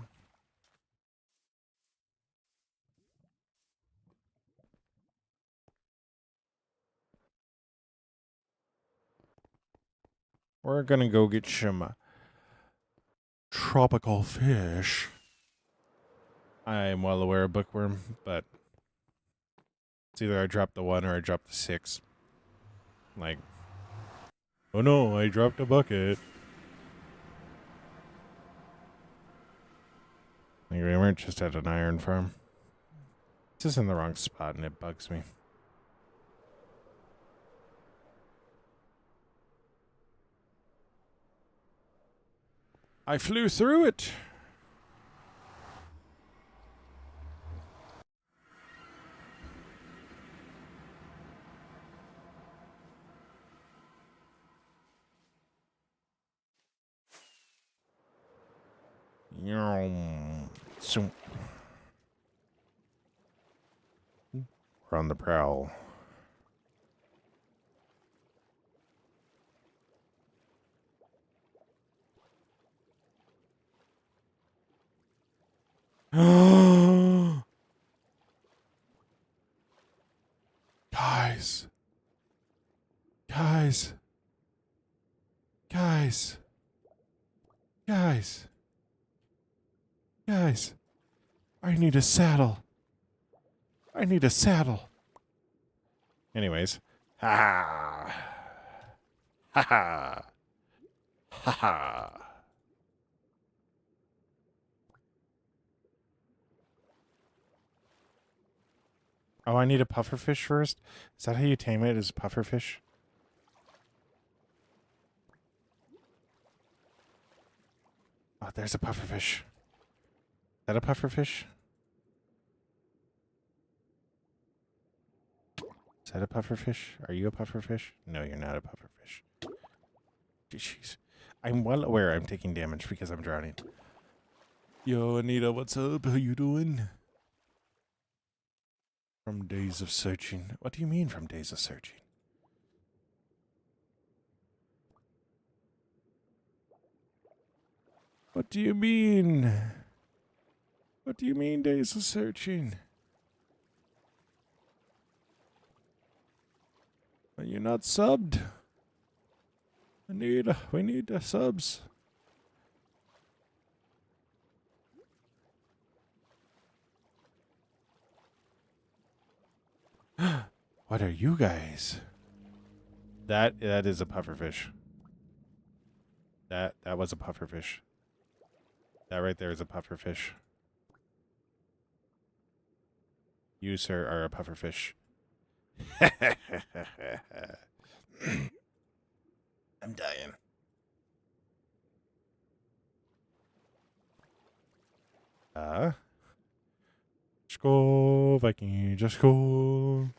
We're gonna go get some tropical fish. I am well aware of bookworm, but it's either I drop the 1 or I drop the 6. Like, oh no, I dropped a bucket. Like, we weren't just at an iron farm. It's just in the wrong spot and it bugs me. I flew through it. So we're on the prowl. Guys. Guys. Guys. Guys. Guys. I need a saddle. I need a saddle. Anyways. Ha ha. Ha ha. Ha ha. Oh, I need a pufferfish first? Is that how you tame it, is pufferfish? Oh, there's a pufferfish. Is that a pufferfish? Is that a pufferfish? Are you a pufferfish? No, you're not a pufferfish. Jeez. I'm well aware I'm taking damage because I'm drowning. Yo, Anita, what's up? How you doing? From days of searching. What do you mean from days of searching? What do you mean? What do you mean days of searching? Are you not subbed? We need the subs. What are you guys? That is a pufferfish. That was a pufferfish. That right there is a pufferfish. You, sir, are a pufferfish. I'm dying. Just go, Viking, just go.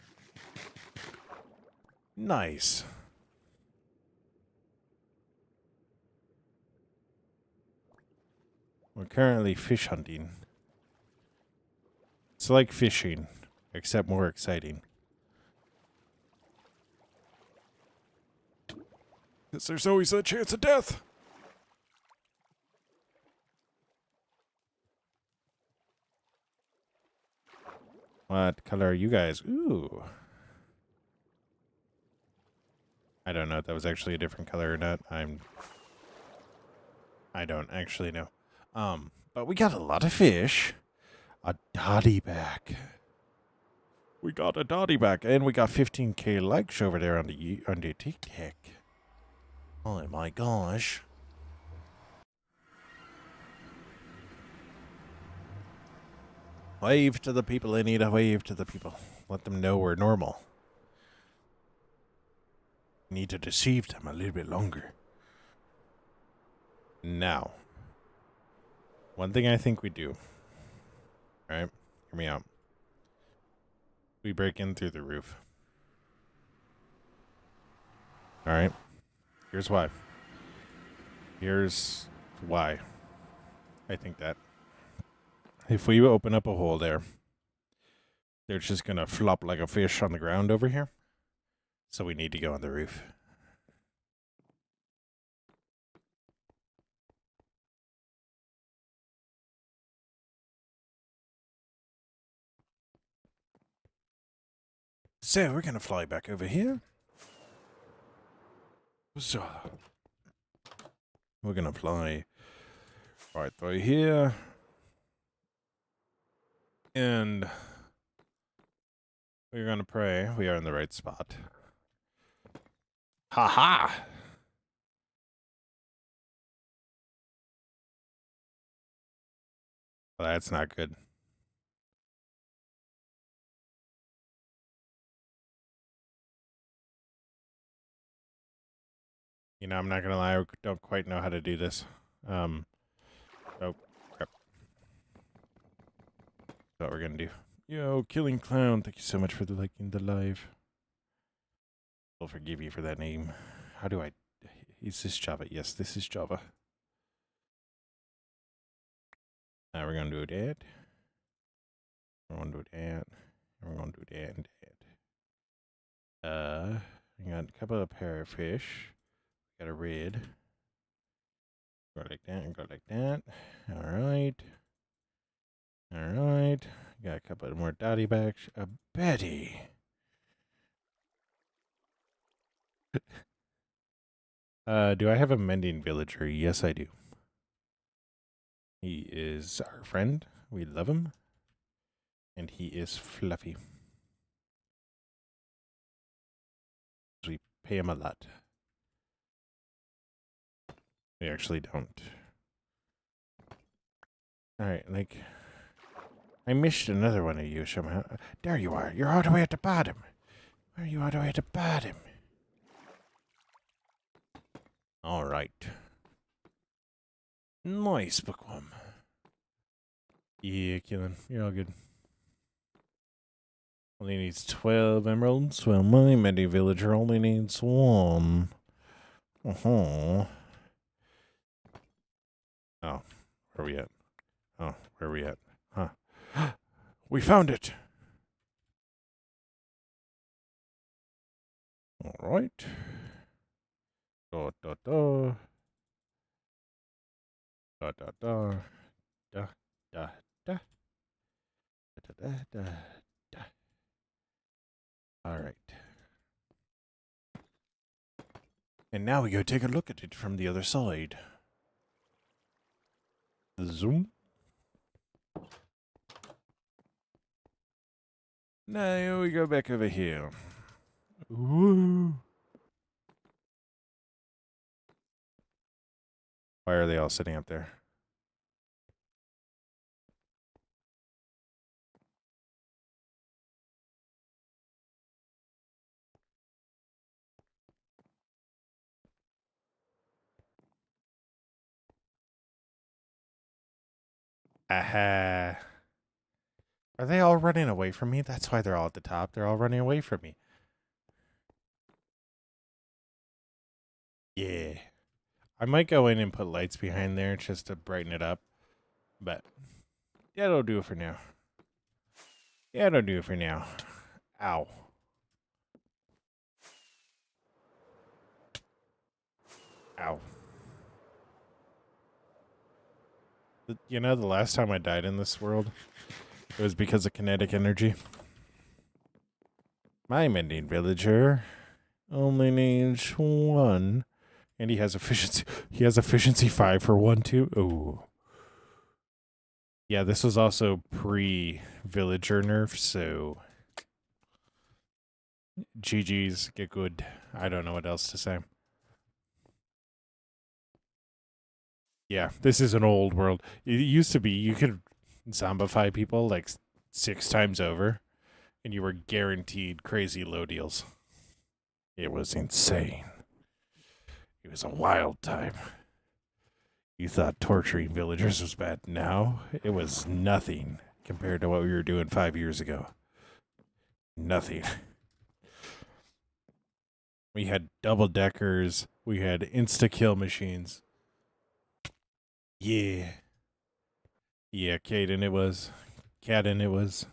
Nice. We're currently fish hunting. It's like fishing, except more exciting. Because there's always a chance of death. What color are you guys? Ooh. I don't know if that was actually a different color or not. I don't actually know. But we got a lot of fish. A dotty back. We got a dotty back, and we got 15K likes over there on the TikTok. Oh my gosh. Wave to the people, Anita. Wave to the people. Let them know we're normal. Need to deceive them a little bit longer. Now, one thing I think we do. Alright, hear me out. We break in through the roof. Alright, here's why. Here's why I think that. If we open up a hole there, they're just gonna flop like a fish on the ground over here. So we need to go on the roof. So we're gonna fly back over here. So we're gonna fly right through here. And we're gonna pray we are in the right spot. Ha ha! Well, that's not good. You know, I'm not gonna lie, I don't quite know how to do this. Oh, crap. That's what we're gonna do. Yo, Killing Clown, thank you so much for liking the live. I'll forgive you for that name. How do I... Is this Java? Yes, this is Java. Now we're gonna do that. We're gonna do that. And we're gonna do that and that. We got a couple of parrotfish. Got a red. Go like that and go like that. Alright. Alright. Got a couple of more dotty backs. A Betty. Do I have a mending villager? Yes, I do. He is our friend. We love him. And he is fluffy. We pay him a lot. We actually don't. Alright, like... I missed another one of you somehow. There you are. You're all the way at the bottom. Where are you all the way at the bottom? Alright. Nice, bookworm. Yeah, killing. You're all good. Only needs 12 emeralds. Well, my medi villager only needs 1. Oh, where are we at? Oh, where are we at? Huh. We found it! Alright. Da da da. Da da da. Da da da. Da da da da. Alright. And now we go take a look at it from the other side. Zoom. Now we go back over here. Woo. Why are they all sitting up there? Aha. Are they all running away from me? That's why they're all at the top. They're all running away from me. Yeah. I might go in and put lights behind there just to brighten it up. But that'll do it for now. That'll do it for now. Ow. Ow. You know, the last time I died in this world, it was because of kinetic energy. My mending villager only needs 1 And he has efficiency. He has efficiency 5 for 1 too. Oh. Yeah, this was also pre-villager nerf, so GG's, get good. I don't know what else to say. Yeah, this is an old world. It used to be you could zombify people like 6 times over, and you were guaranteed crazy low deals. It was insane. It was a wild time. You thought torturing villagers was bad. Now, it was nothing compared to what we were doing 5 years ago. Nothing. We had double deckers. We had insta-kill machines. Yeah. Yeah, Caden it was. Caden it was.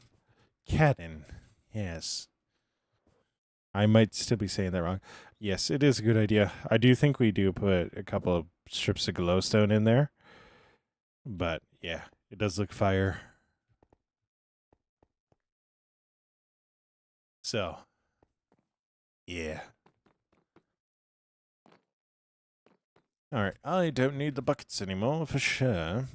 Caden. Yes. I might still be saying that wrong. Yes, it is a good idea. I do think we do put a couple of strips of glowstone in there. But, yeah, it does look fire. So, yeah. Alright, I don't need the buckets anymore, for sure.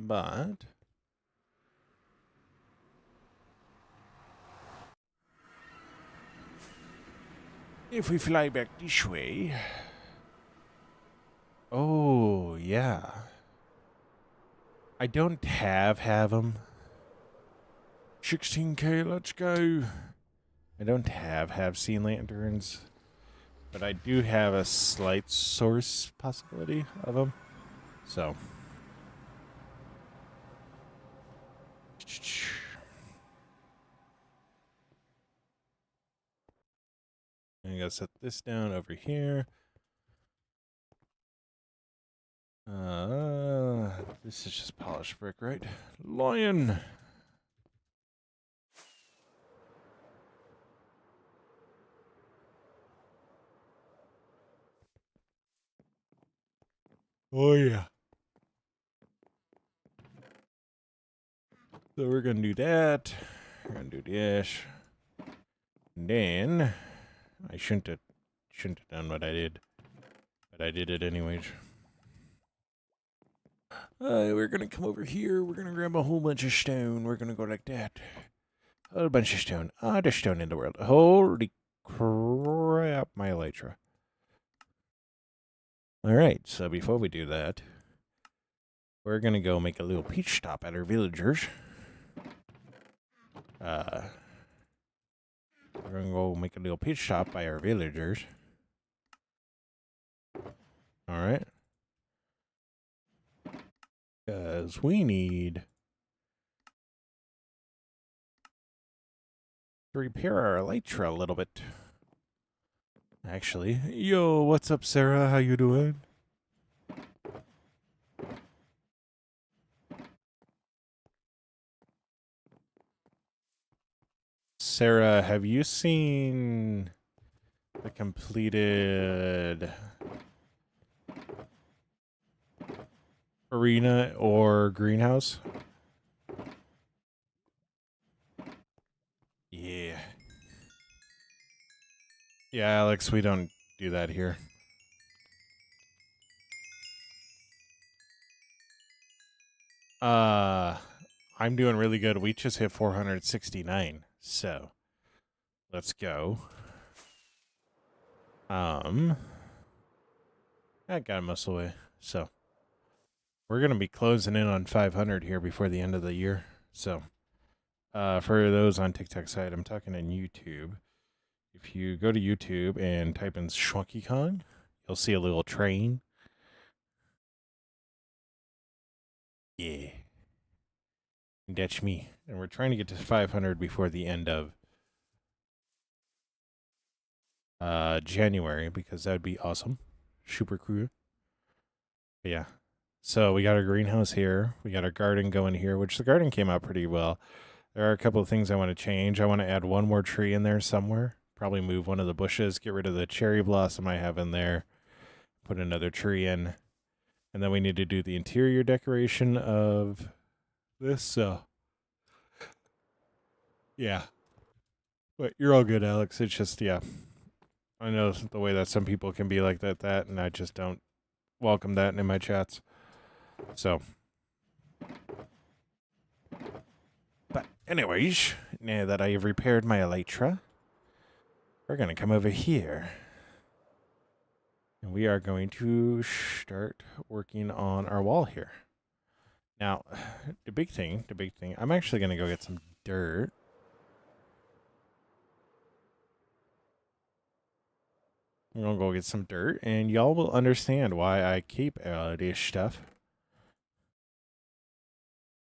But if we fly back this way... Oh, yeah. I don't have them. 16k, let's go. I don't have seen lanterns, but I do have a slight source possibility of them. So. I'm going to set this down over here. This is just polished brick, right? Lion! Oh, yeah. So we're going to do that. We're going to do this. And then I shouldn't have done what I did. But I did it anyways. We're going to come over here. We're going to grab a whole bunch of stone. We're going to go like that. A whole bunch of stone. There's stone in the world. Holy crap, my elytra. Alright, so before we do that, we're going to go make a little peach stop at our villagers. We're going to go make a little peach stop by our villagers. Alright. Because we need to repair our elytra a little bit. Actually, yo, what's up, Sarah? How you doing? Sarah, have you seen the completed arena or greenhouse? Yeah. Yeah, Alex, we don't do that here. I'm doing really good. We just hit 469. So, let's go. I got a muscle away. So, we're going to be closing in on 500 here before the end of the year. So, for those on TikTok side, I'm talking on YouTube. If you go to YouTube and type in Schwunky Kong, you'll see a little train. Yeah. And that's me. And we're trying to get to 500 before the end of January, because that would be awesome. Super cool. But yeah. So we got our greenhouse here. We got our garden going here, which the garden came out pretty well. There are a couple of things I want to change. I want to add one more tree in there somewhere. Probably move one of the bushes, get rid of the cherry blossom I have in there. put another tree in. And then we need to do the interior decoration of this, so yeah. But you're all good, Alex. It's just, yeah. I know the way that some people can be like that, and I just don't welcome that in my chats. So. But anyways, now that I have repaired my elytra, we're going to come over here. And we are going to start working on our wall here. Now, the big thing, I'm actually going to go get some dirt. I'm going to go get some dirt, and y'all will understand why I keep all this stuff.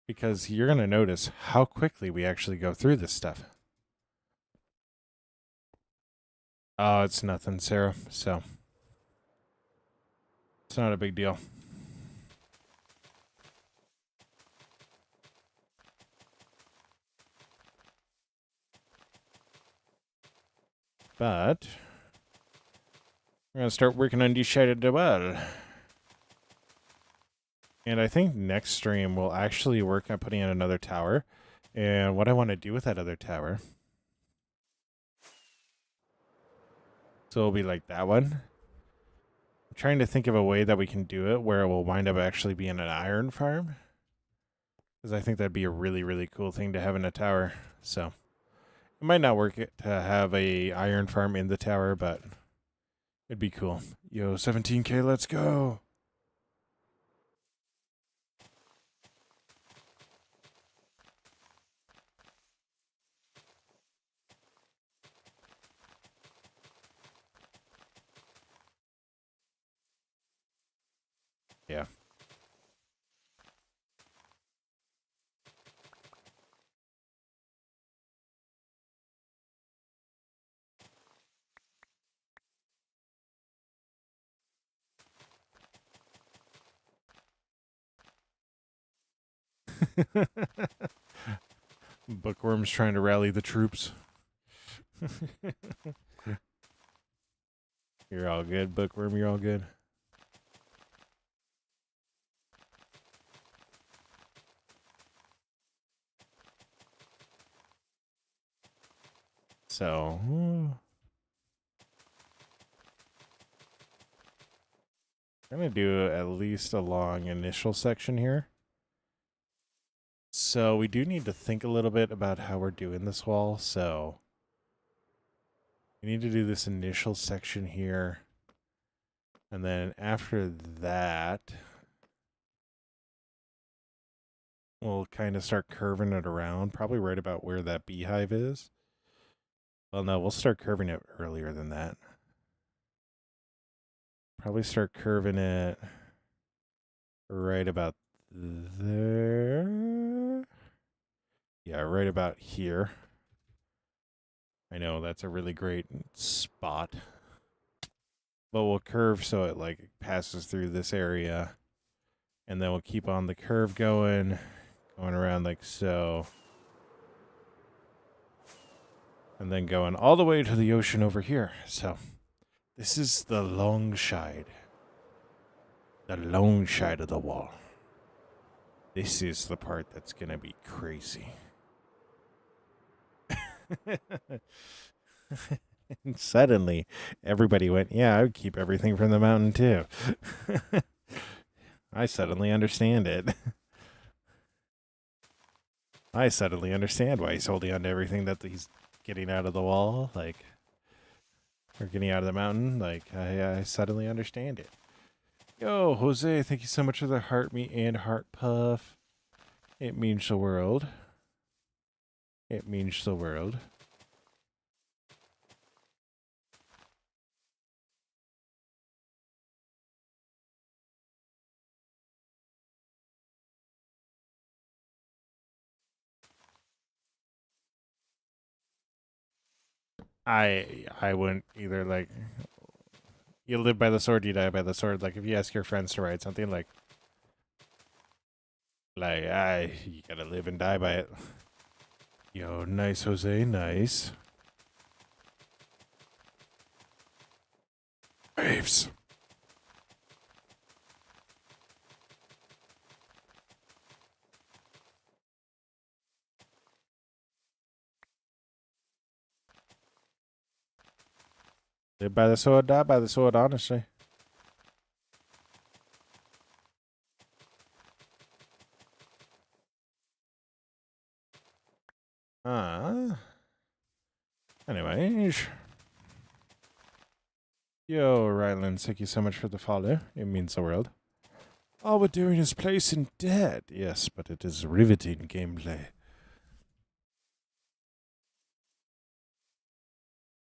Because you're going to notice how quickly we actually go through this stuff. Oh, it's nothing, Sarah, so it's not a big deal. But we're going to start working on this side of the wall. And I think next stream we'll actually work on putting in another tower. And what I want to do with that other tower. So it'll be like that one. I'm trying to think of a way that we can do it where it will wind up actually being an iron farm. Because I think that'd be a really, really cool thing to have in a tower. So it might not work to have a iron farm in the tower, but it'd be cool. Yo, 17K, let's go. Yeah. Bookworm's trying to rally the troops. You're all good, Bookworm. You're all good. So, I'm going to do at least a long initial section here. So we do need to think a little bit about how we're doing this wall. So we need to do this initial section here. And then after that, we'll kind of start curving it around, probably right about where that beehive is. Well, no, we'll start curving it earlier than that. Probably start curving it right about there. Yeah, right about here. I know that's a really great spot. But we'll curve so it like passes through this area. And then we'll keep on the curve going around like so. And then going all the way to the ocean over here. So this is the long side. The long side of the wall. This is the part that's going to be crazy. And suddenly, everybody went, yeah, I would keep everything from the mountain too. I suddenly understand it. I suddenly understand why he's holding on to everything that he's getting out of the wall, like, or getting out of the mountain. Like, I suddenly understand it. Yo, Jose, thank you so much for the heart meat and heart puff. It means the world. It means the world. I wouldn't either. Like, you live by the sword, you die by the sword. Like, if you ask your friends to write something like, you gotta live and die by it. Yo, nice, Jose, nice. Waves. Live by the sword, die by the sword, honestly. Anyways. Yo, Ryland, thank you so much for the follow. It means the world. All we're doing is placing dead. Yes, but it is riveting gameplay.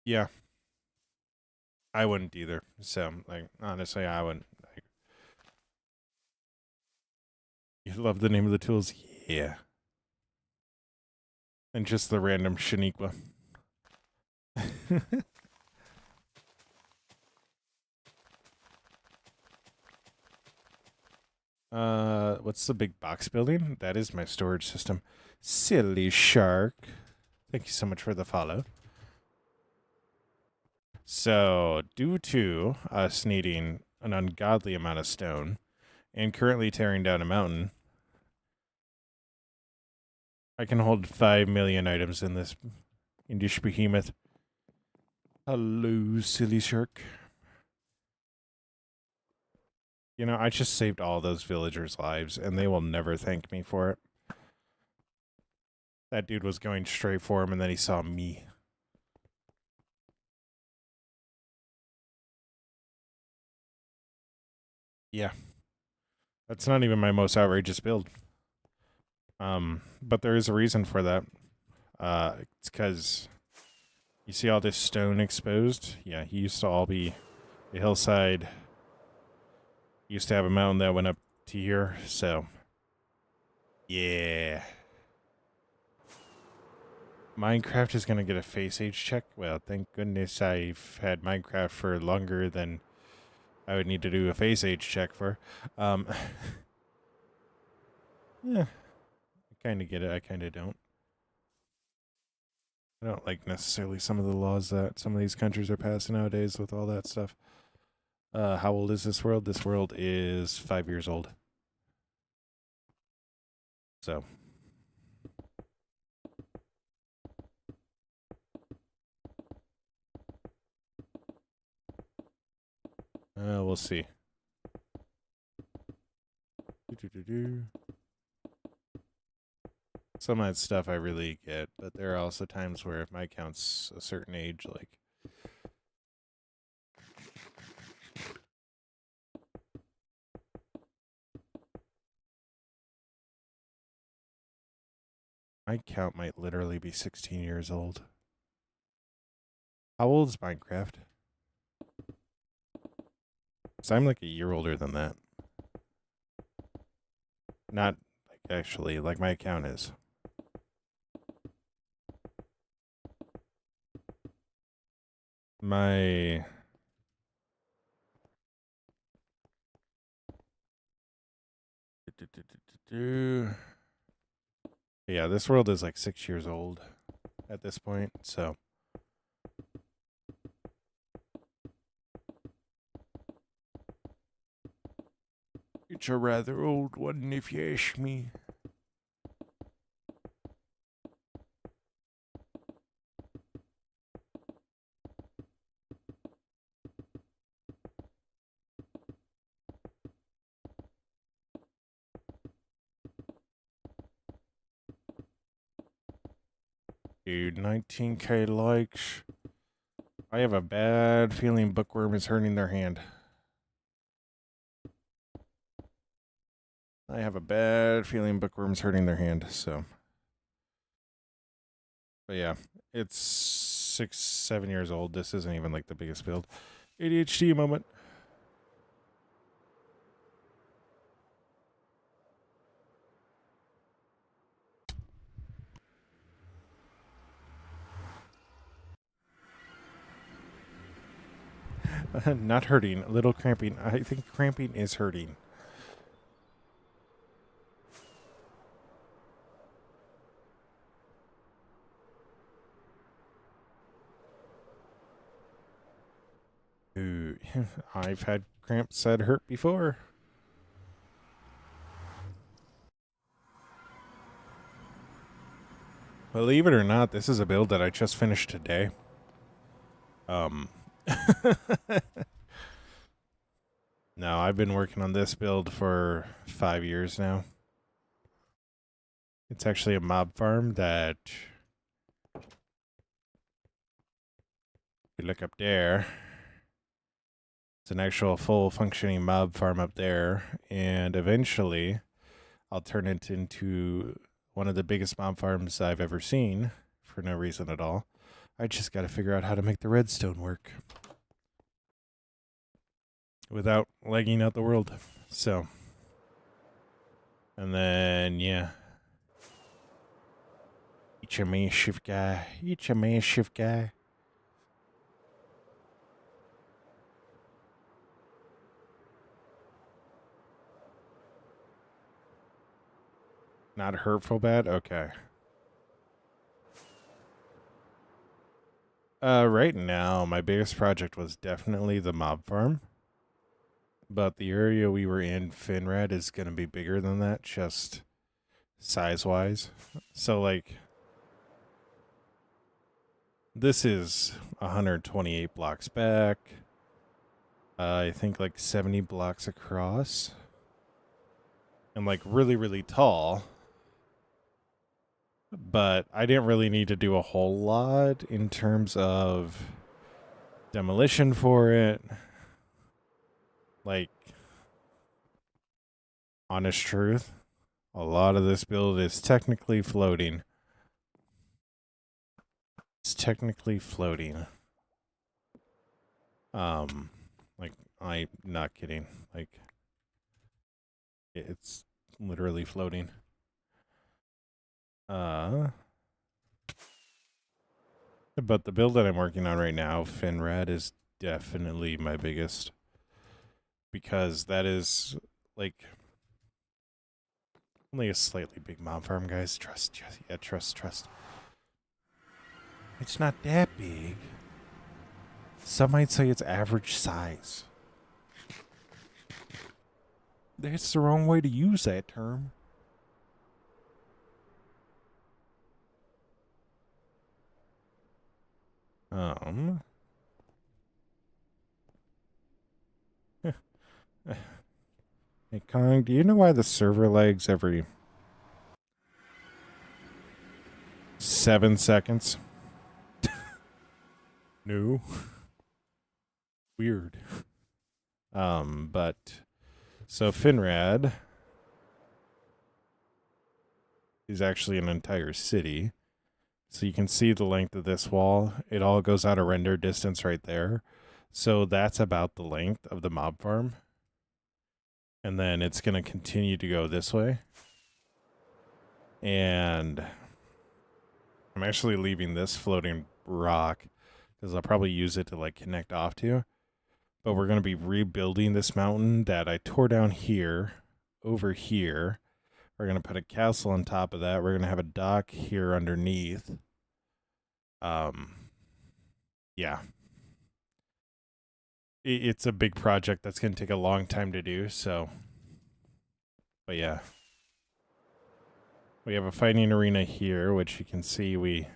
Yeah. I wouldn't either. So, like, honestly, I wouldn't. Like, you love the name of the tools? Yeah. And just the random Shaniqua. What's the big box building? That is my storage system. Silly shark. Thank you so much for the follow. So, due to us needing an ungodly amount of stone and currently tearing down a mountain, I can hold 5 million items in this behemoth. Hello, silly shark. You know, I just saved all those villagers' lives, and they will never thank me for it. That dude was going straight for him, and then he saw me. Yeah. That's not even my most outrageous build. But there is a reason for that. It's because you see all this stone exposed? Yeah, he used to all be the hillside. He used to have a mountain that went up to here, so yeah. Minecraft is going to get a face age check. Well, thank goodness I've had Minecraft for longer than I would need to do a face age check for. Yeah, I kind of get it. I kind of don't. I don't like necessarily some of the laws that some of these countries are passing nowadays with all that stuff. How old is this world? This world is 5 years old. So. We'll see. Some of that stuff I really get, but there are also times where if my account's a certain age, like my account might literally be 16 years old. How old is Minecraft? So I'm like a year older than that. Not like actually, like my account is. My yeah, this world is like 6 years old at this point, so it's a rather old one if you ask me. Dude, 19k likes. I have a bad feeling Bookworm is hurting their hand. I have a bad feeling Bookworm's hurting their hand, so. But yeah, it's 6, 7 years old. This isn't even like the biggest build. ADHD moment. Not hurting, a little cramping. I think cramping is hurting. Ooh, I've had cramps that hurt before. Believe it or not, this is a build that I just finished today. No, I've been working on this build for 5 years now. It's actually a mob farm that you look up there. It's an actual full functioning mob farm up there, and eventually I'll turn it into one of the biggest mob farms I've ever seen for no reason at all. I just got to figure out how to make the redstone work without lagging out the world. So, and then, yeah. Eat your massive guy. Eat your massive guy. Not hurtful bad? Okay. Right now, my biggest project was definitely the mob farm. But the area we were in, Finrad, is going to be bigger than that, just size-wise. So, like, this is 128 blocks back. I think like 70 blocks across. And like really, really tall. But I didn't really need to do a whole lot in terms of demolition for it. Like, honest truth, a lot of this build is technically floating. It's technically floating. Like, I'm not kidding. Like, it's literally floating. But the build that I'm working on right now, Finrad, is definitely my biggest. Because that is, like, only a slightly big mob farm, guys. Trust. Yeah, trust. It's not that big. Some might say it's average size. That's the wrong way to use that term. Hey, Kong, do you know why the server lags every 7 seconds? No. Weird. But so Finrad is actually an entire city. So you can see the length of this wall. It all goes out a render distance right there. So that's about the length of the mob farm. And then it's going to continue to go this way. And I'm actually leaving this floating rock because I'll probably use it to like connect off to. But we're going to be rebuilding this mountain that I tore down here, over here. We're going to put a castle on top of that. We're going to have a dock here underneath. Yeah. It's a big project that's going to take a long time to do, so. But yeah. We have a fighting arena here, which you can see we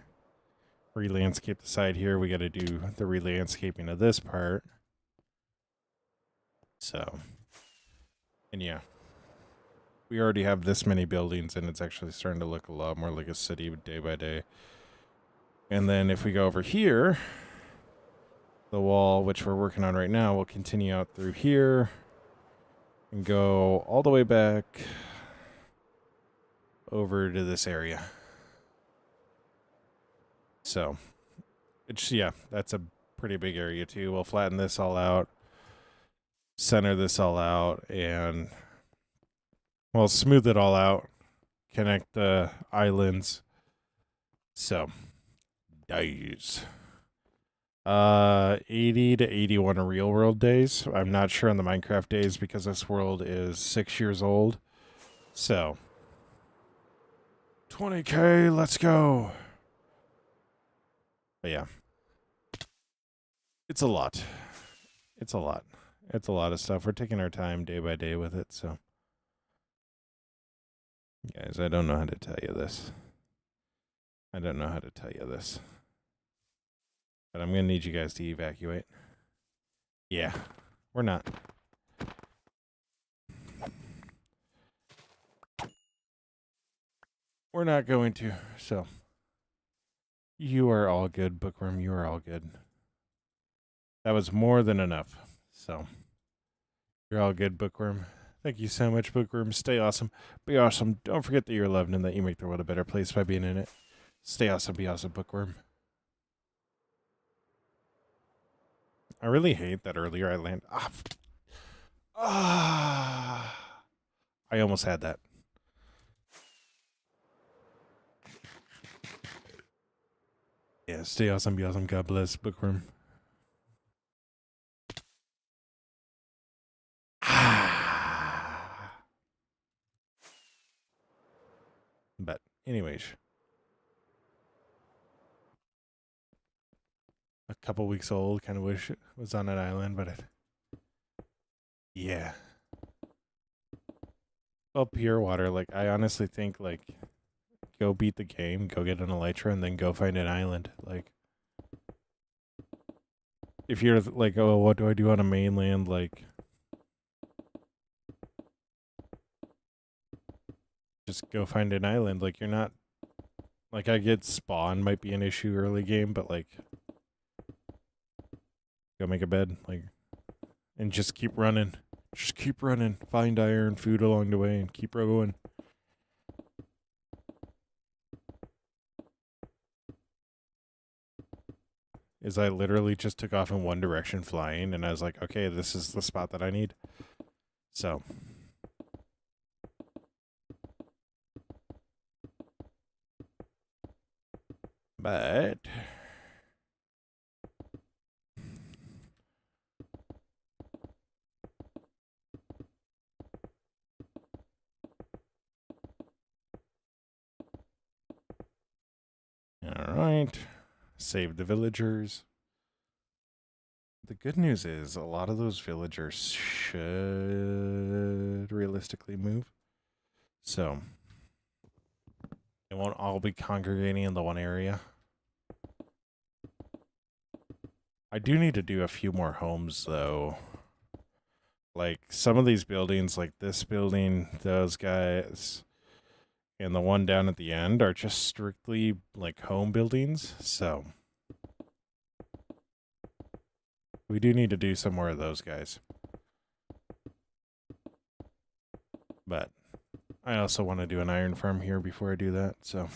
re-landscape the side here. We got to do the re-landscaping of this part. So, and yeah. We already have this many buildings, and it's actually starting to look a lot more like a city day by day. And then if we go over here, the wall, which we're working on right now, will continue out through here and go all the way back over to this area. So, it's, yeah, that's a pretty big area too. We'll flatten this all out, center this all out, and we'll smooth it all out, connect the islands. So, days. 80 to 81 real world days. I'm not sure on the Minecraft days because this world is 6 years old. So, 20K, let's go. But yeah. It's a lot. It's a lot. It's a lot of stuff. We're taking our time day by day with it, so. Guys, I don't know how to tell you this. I don't know how to tell you this. But I'm going to need you guys to evacuate. Yeah, we're not. We're not going to, so. You are all good, Bookworm. You are all good. That was more than enough, so. You're all good, Bookworm. Thank you so much, Bookworm. Stay awesome. Be awesome. Don't forget that you're loved and that you make the world a better place by being in it. Stay awesome. Be awesome, Bookworm. I really hate that earlier I land. I almost had that. Yeah, stay awesome. Be awesome. God bless, Bookworm. But, anyways. A couple weeks old. Kind of wish it was on an island, but yeah. Well, pure water. Like, I honestly think, like, go beat the game, go get an elytra, and then go find an island. Like, if you're like, oh, what do I do on a mainland? Like, just go find an island. Like, you're not. Like, I get spawn might be an issue early game, but, like, go make a bed. Like, and just keep running. Just keep running. Find iron, food along the way, and keep going. Is I literally just took off in one direction flying, and I was like, okay, this is the spot that I need. So. But. All right. Save the villagers. The good news is a lot of those villagers should realistically move. So they won't all be congregating in the one area. I do need to do a few more homes though. Like some of these buildings, like this building, those guys, and the one down at the end are just strictly like home buildings. So we do need to do some more of those guys. But I also want to do an iron farm here before I do that, so.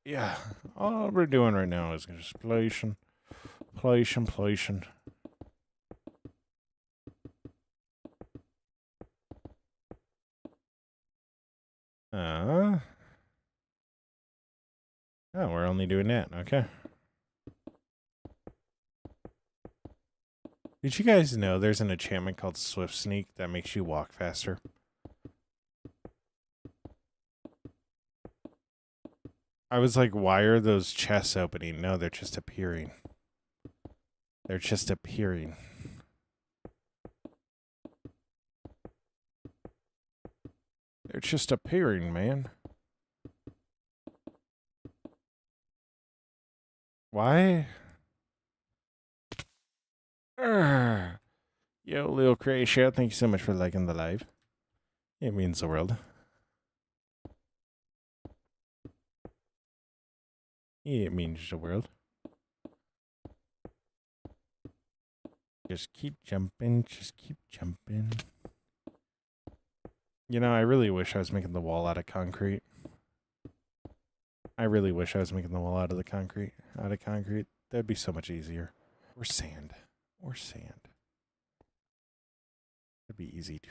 Yeah, all we're doing right now is just placing. Oh, we're only doing that. Okay. Did you guys know there's an enchantment called Swift Sneak that makes you walk faster? I was like, why are those chests opening? No, they're just appearing. They're just appearing. They're just appearing, man. Why? Yo, Lil Croatia, thank you so much for liking the live. It means the world. It means the world. Just keep jumping. Just keep jumping. You know, I really wish I was making the wall out of concrete. I really wish I was making the wall out of concrete. That'd be so much easier. Or sand. That'd be easy too.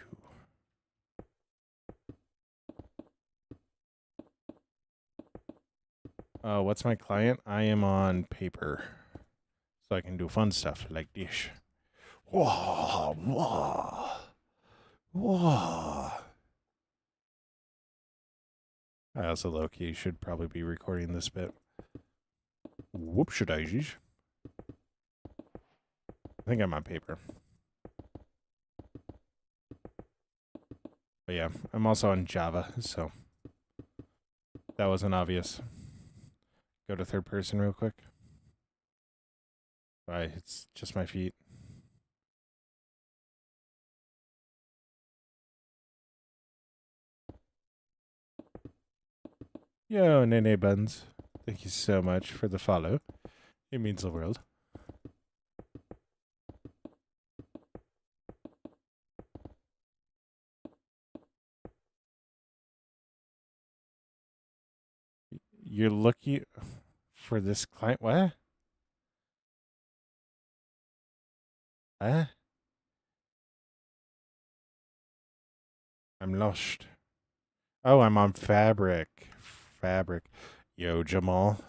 What's my client? I am on paper. So I can do fun stuff like this. Whoa, whoa, whoa. I also low-key should probably be recording this bit. Whoopsie daisies. I think I'm on paper. But yeah, I'm also on Java, so that wasn't obvious. Go to third person real quick. Bye. It's just my feet. Yo, Nene Buns. Thank you so much for the follow. It means the world. You're lucky for this client. What? Huh? I'm lost. Oh, I'm on Fabric. Fabric. Yo, Jamal.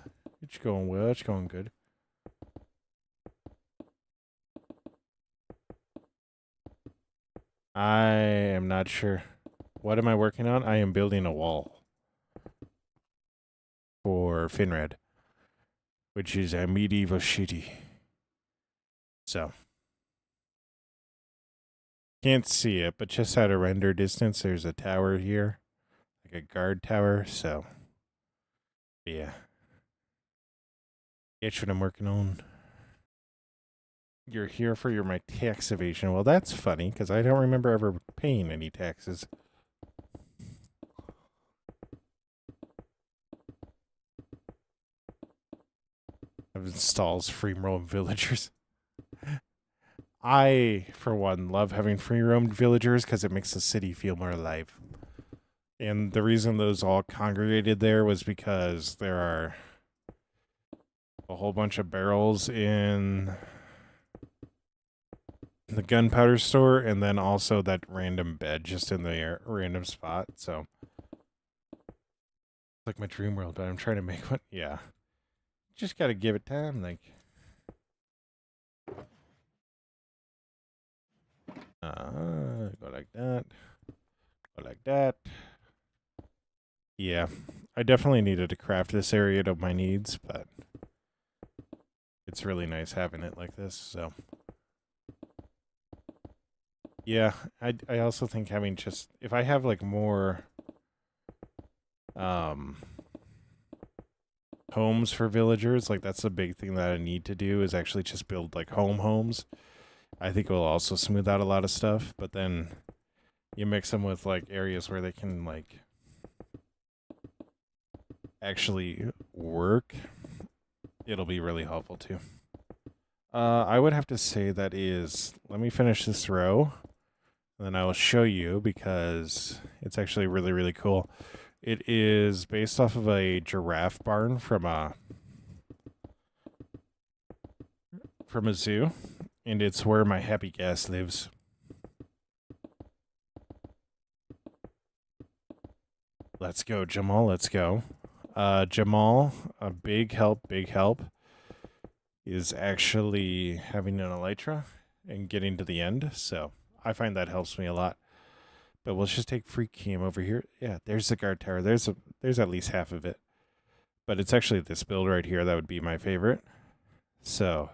It's going well. It's going good. I am not sure. What am I working on? I am building a wall for Finrad, which is a medieval city. So, can't see it, but just at a render distance, there's a tower here, like a guard tower. So, yeah. That's what I'm working on. You're here for my tax evasion. Well, that's funny because I don't remember ever paying any taxes. It installs free roam villagers. I, for one, love having free roamed villagers because it makes the city feel more alive. And the reason those all congregated there was because there are a whole bunch of barrels in the gunpowder store, and then also that random bed just in the random spot. So, it's like my dream world, but I'm trying to make one. Yeah. Just gotta give it time. Like, go like that. Go like that. Yeah. I definitely needed to craft this area to my needs, but it's really nice having it like this. So, yeah, I also think having just if I have like more homes for villagers, like that's the big thing that I need to do is actually just build like homes. I think it will also smooth out a lot of stuff, but then you mix them with like areas where they can like actually work, it'll be really helpful too. I would have to say that is, let me finish this row, and then I will show you because it's actually really, really cool. It is based off of a giraffe barn from a zoo, and it's where my happy gas lives. Let's go, Jamal. Let's go. Jamal, a big help, is actually having an elytra and getting to the end. So I find that helps me a lot. But let's just take free cam over here. Yeah, there's the guard tower. There's at least half of it. But it's actually this build right here that would be my favorite. So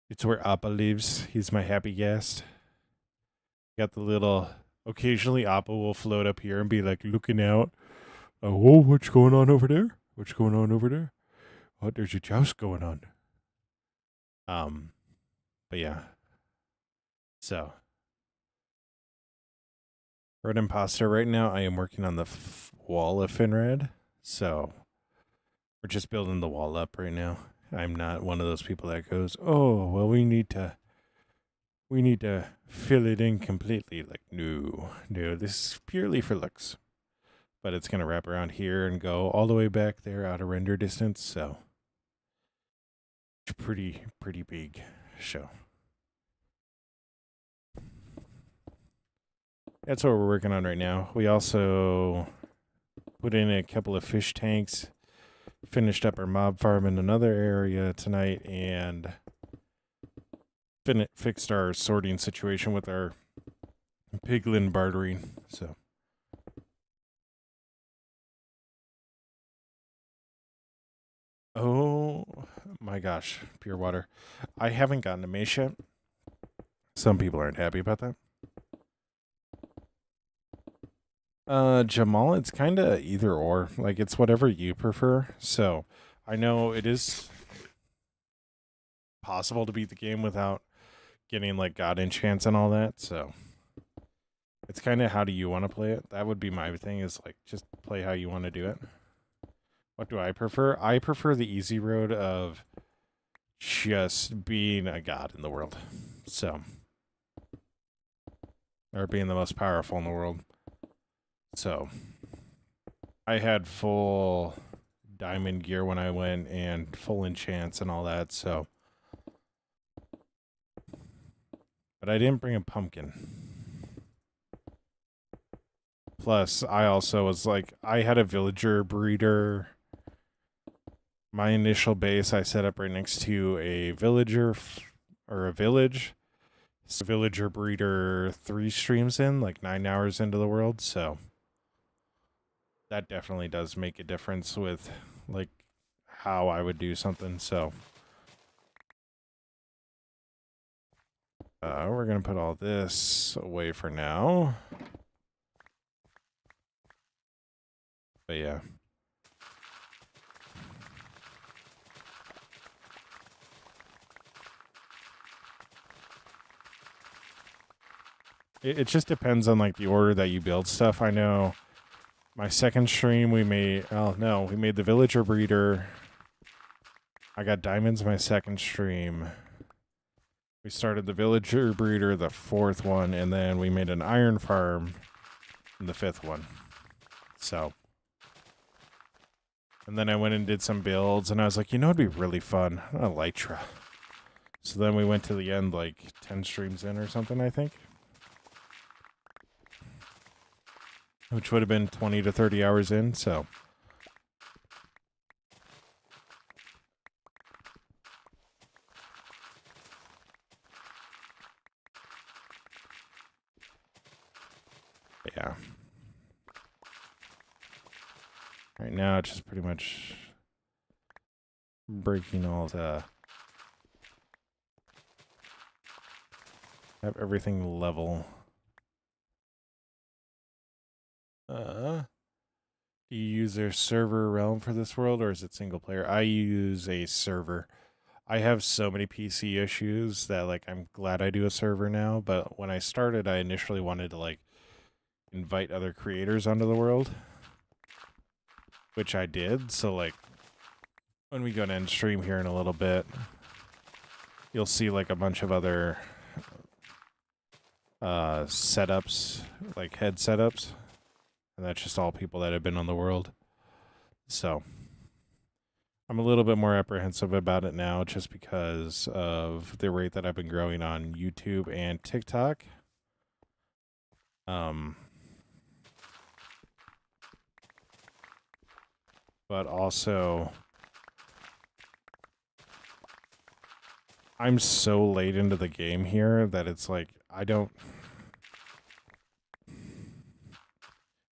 it's where Appa lives. He's my happy guest. Got the little. Occasionally, Appa will float up here and be like looking out. Oh, whoa, what's going on over there? What's going on over there? Oh, there's a joust going on. But yeah. So, Red Imposter, right now I am working on the wall of Finrad. So, we're just building the wall up right now. I'm not one of those people that goes, oh, well, we need to fill it in completely. Like, no, this is purely for looks. But it's going to wrap around here and go all the way back there out of render distance. So, it's pretty big show. That's what we're working on right now. We also put in a couple of fish tanks, finished up our mob farm in another area tonight, and fixed our sorting situation with our piglin bartering. So, oh my gosh, pure water. I haven't gotten a mace yet. Some people aren't happy about that. Jamal, it's kind of either or. Like, it's whatever you prefer. So, I know it is possible to beat the game without getting, like, God enchants and all that. So, it's kind of how do you want to play it? That would be my thing, is, like, just play how you want to do it. What do I prefer? I prefer the easy road of just being a god in the world. So, or being the most powerful in the world. So, I had full diamond gear when I went and full enchants and all that, so. But I didn't bring a pumpkin. Plus, I also was like, I had a villager breeder. My initial base I set up right next to a villager or a village. So villager breeder 3 streams in, like 9 hours into the world, so that definitely does make a difference with like how I would do something. So we're gonna put all this away for now. But yeah. It just depends on like the order that you build stuff. I know my second stream we made, oh no, we made the villager breeder. I got diamonds my second stream. We started the villager breeder, the 4th one, and then we made an iron farm in the 5th one. So, and then I went and did some builds, and I was like, you know, it'd be really fun, an elytra. So then we went to the end, like 10 streams in or something, I think. Which would have been 20 to 30 hours in, so. Yeah. Right now, it's just pretty much breaking all the... Have everything level. Do you use their server realm for this world, or is it single player? I use a server. I have so many PC issues that, like, I'm glad I do a server now, but when I started, I initially wanted to, like, invite other creators onto the world, which I did. So, like, when we go to end stream here in a little bit, you'll see, like, a bunch of other setups, like head setups, and that's just all people that have been on the world. So I'm a little bit more apprehensive about it now just because of the rate that I've been growing on YouTube and TikTok. But also, I'm so late into the game here that it's like,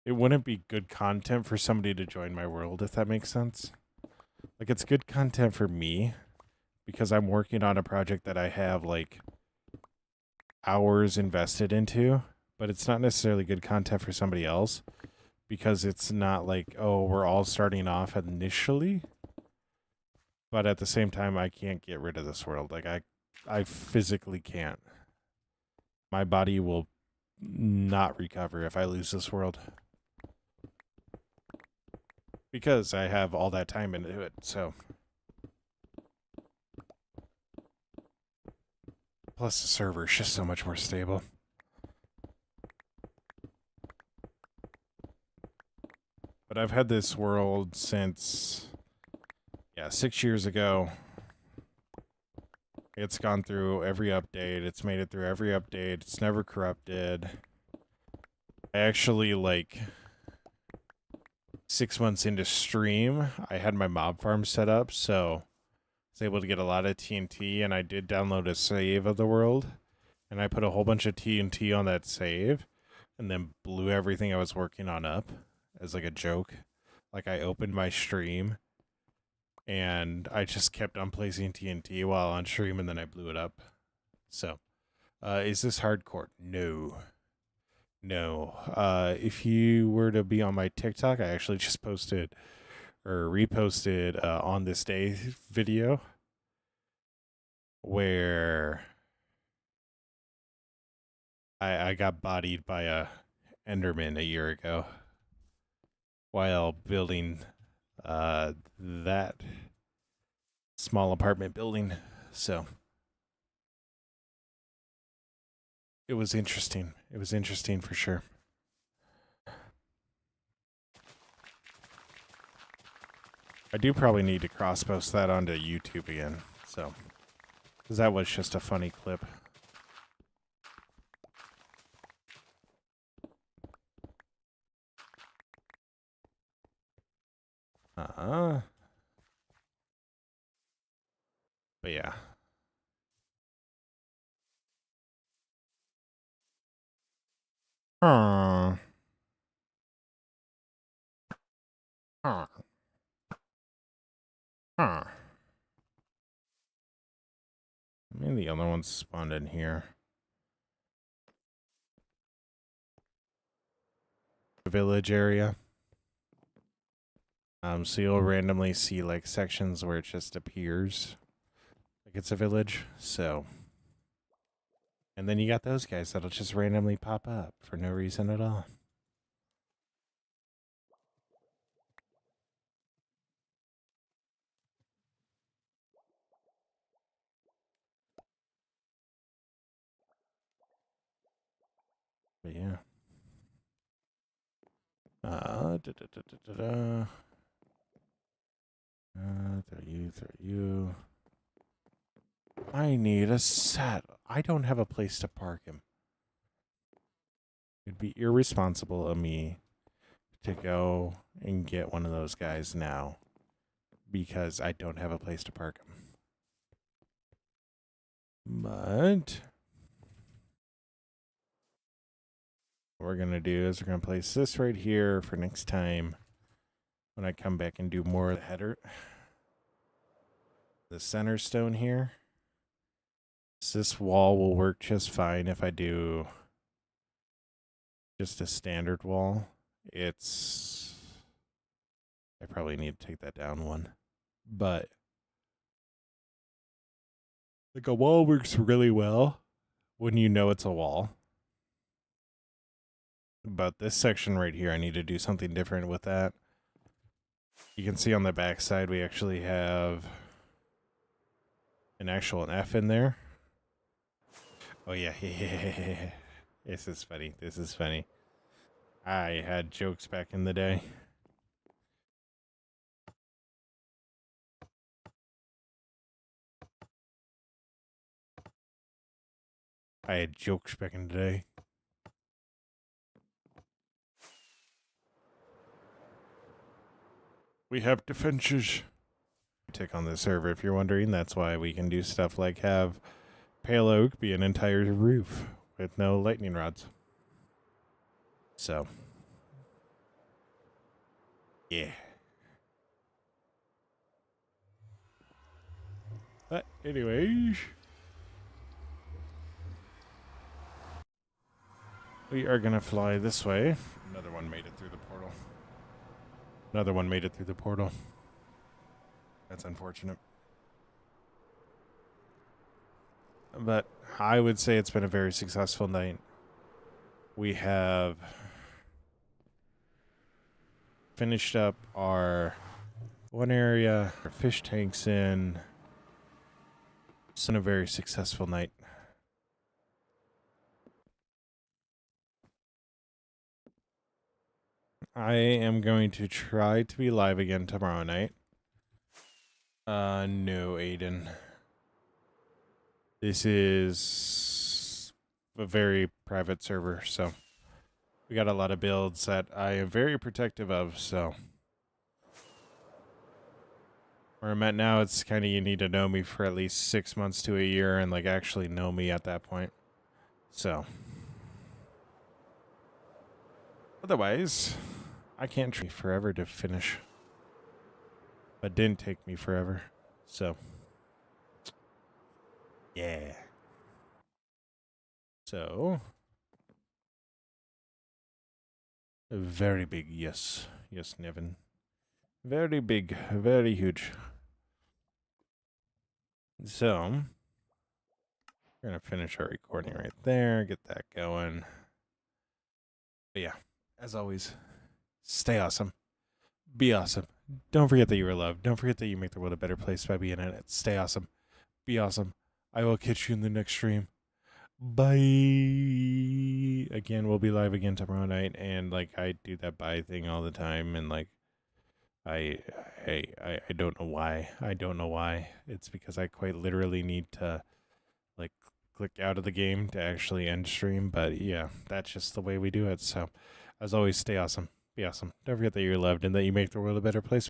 it wouldn't be good content for somebody to join my world, if that makes sense. Like, it's good content for me because I'm working on a project that I have, like, hours invested into, but it's not necessarily good content for somebody else because it's not like, oh, we're all starting off initially, but at the same time, I can't get rid of this world. Like, I physically can't. My body will not recover if I lose this world because I have all that time into it, so. Plus the server is just so much more stable. But I've had this world since, 6 years ago. It's gone through every update. It's made it through every update. It's never corrupted. I actually, like, 6 months into stream, I had my mob farm set up, so I was able to get a lot of TNT, and I did download a save of the world, and I put a whole bunch of TNT on that save, and then blew everything I was working on up as, like, a joke. Like, I opened my stream, and I just kept on placing TNT while on stream, and then I blew it up. So, is this hardcore? No. No. If you were to be on my TikTok, I actually just posted or reposted on this day video where I got bodied by a Enderman a year ago while building that small apartment building. So it was interesting. It was interesting for sure. I do probably need to cross post that onto YouTube again. So, because that was just a funny clip. But yeah. Huh. Huh. Huh. Maybe the other one's spawned in here. The village area. So you'll randomly see like sections where it just appears like it's a village. So, and then you got those guys that'll just randomly pop up for no reason at all. But yeah. Throw you. I need a set. I don't have a place to park him. It'd be irresponsible of me to go and get one of those guys now because I don't have a place to park him. But what we're going to do is we're going to place this right here for next time when I come back and do more of the header. The center stone here. This wall will work just fine if I do just a standard wall. I probably need to take that down one. But like a wall works really well when you know it's a wall. But this section right here, I need to do something different with that. You can see on the back side, we actually have an actual F in there. Oh, yeah. This is funny. This is funny. I had jokes back in the day. I had jokes back in the day. We have defenses. Tick on the server, if you're wondering. That's why we can do stuff like have Pale Oak be an entire roof with no lightning rods. So, yeah. But anyways, we are going to fly this way. Another one made it through the portal. Another one made it through the portal. That's unfortunate. But I would say it's been a very successful night. We have finished up our one area, our fish tanks in. It's been a very successful night. I am going to try to be live again tomorrow night. No, Aiden. This is a very private server, so we got a lot of builds that I am very protective of, so. Where I'm at now, it's kind of you need to know me for at least 6 months to a year and like actually know me at that point. So. Otherwise, I can't take forever to finish. But didn't take me forever. So. Yeah. So. Very big, yes. Yes, Nevin. Very big, very huge. So, we're going to finish our recording right there, get that going. But yeah, as always, stay awesome. Be awesome. Don't forget that you are loved. Don't forget that you make the world a better place by being in it. Stay awesome. Be awesome. I will catch you in the next stream. Bye. Again, we'll be live again tomorrow night, and like I do that bye thing all the time, and like I I don't know why. I don't know why. It's because I quite literally need to like click out of the game to actually end stream, but yeah, that's just the way we do it. So, as always, stay awesome. Be awesome. Don't forget that you're loved and that you make the world a better place.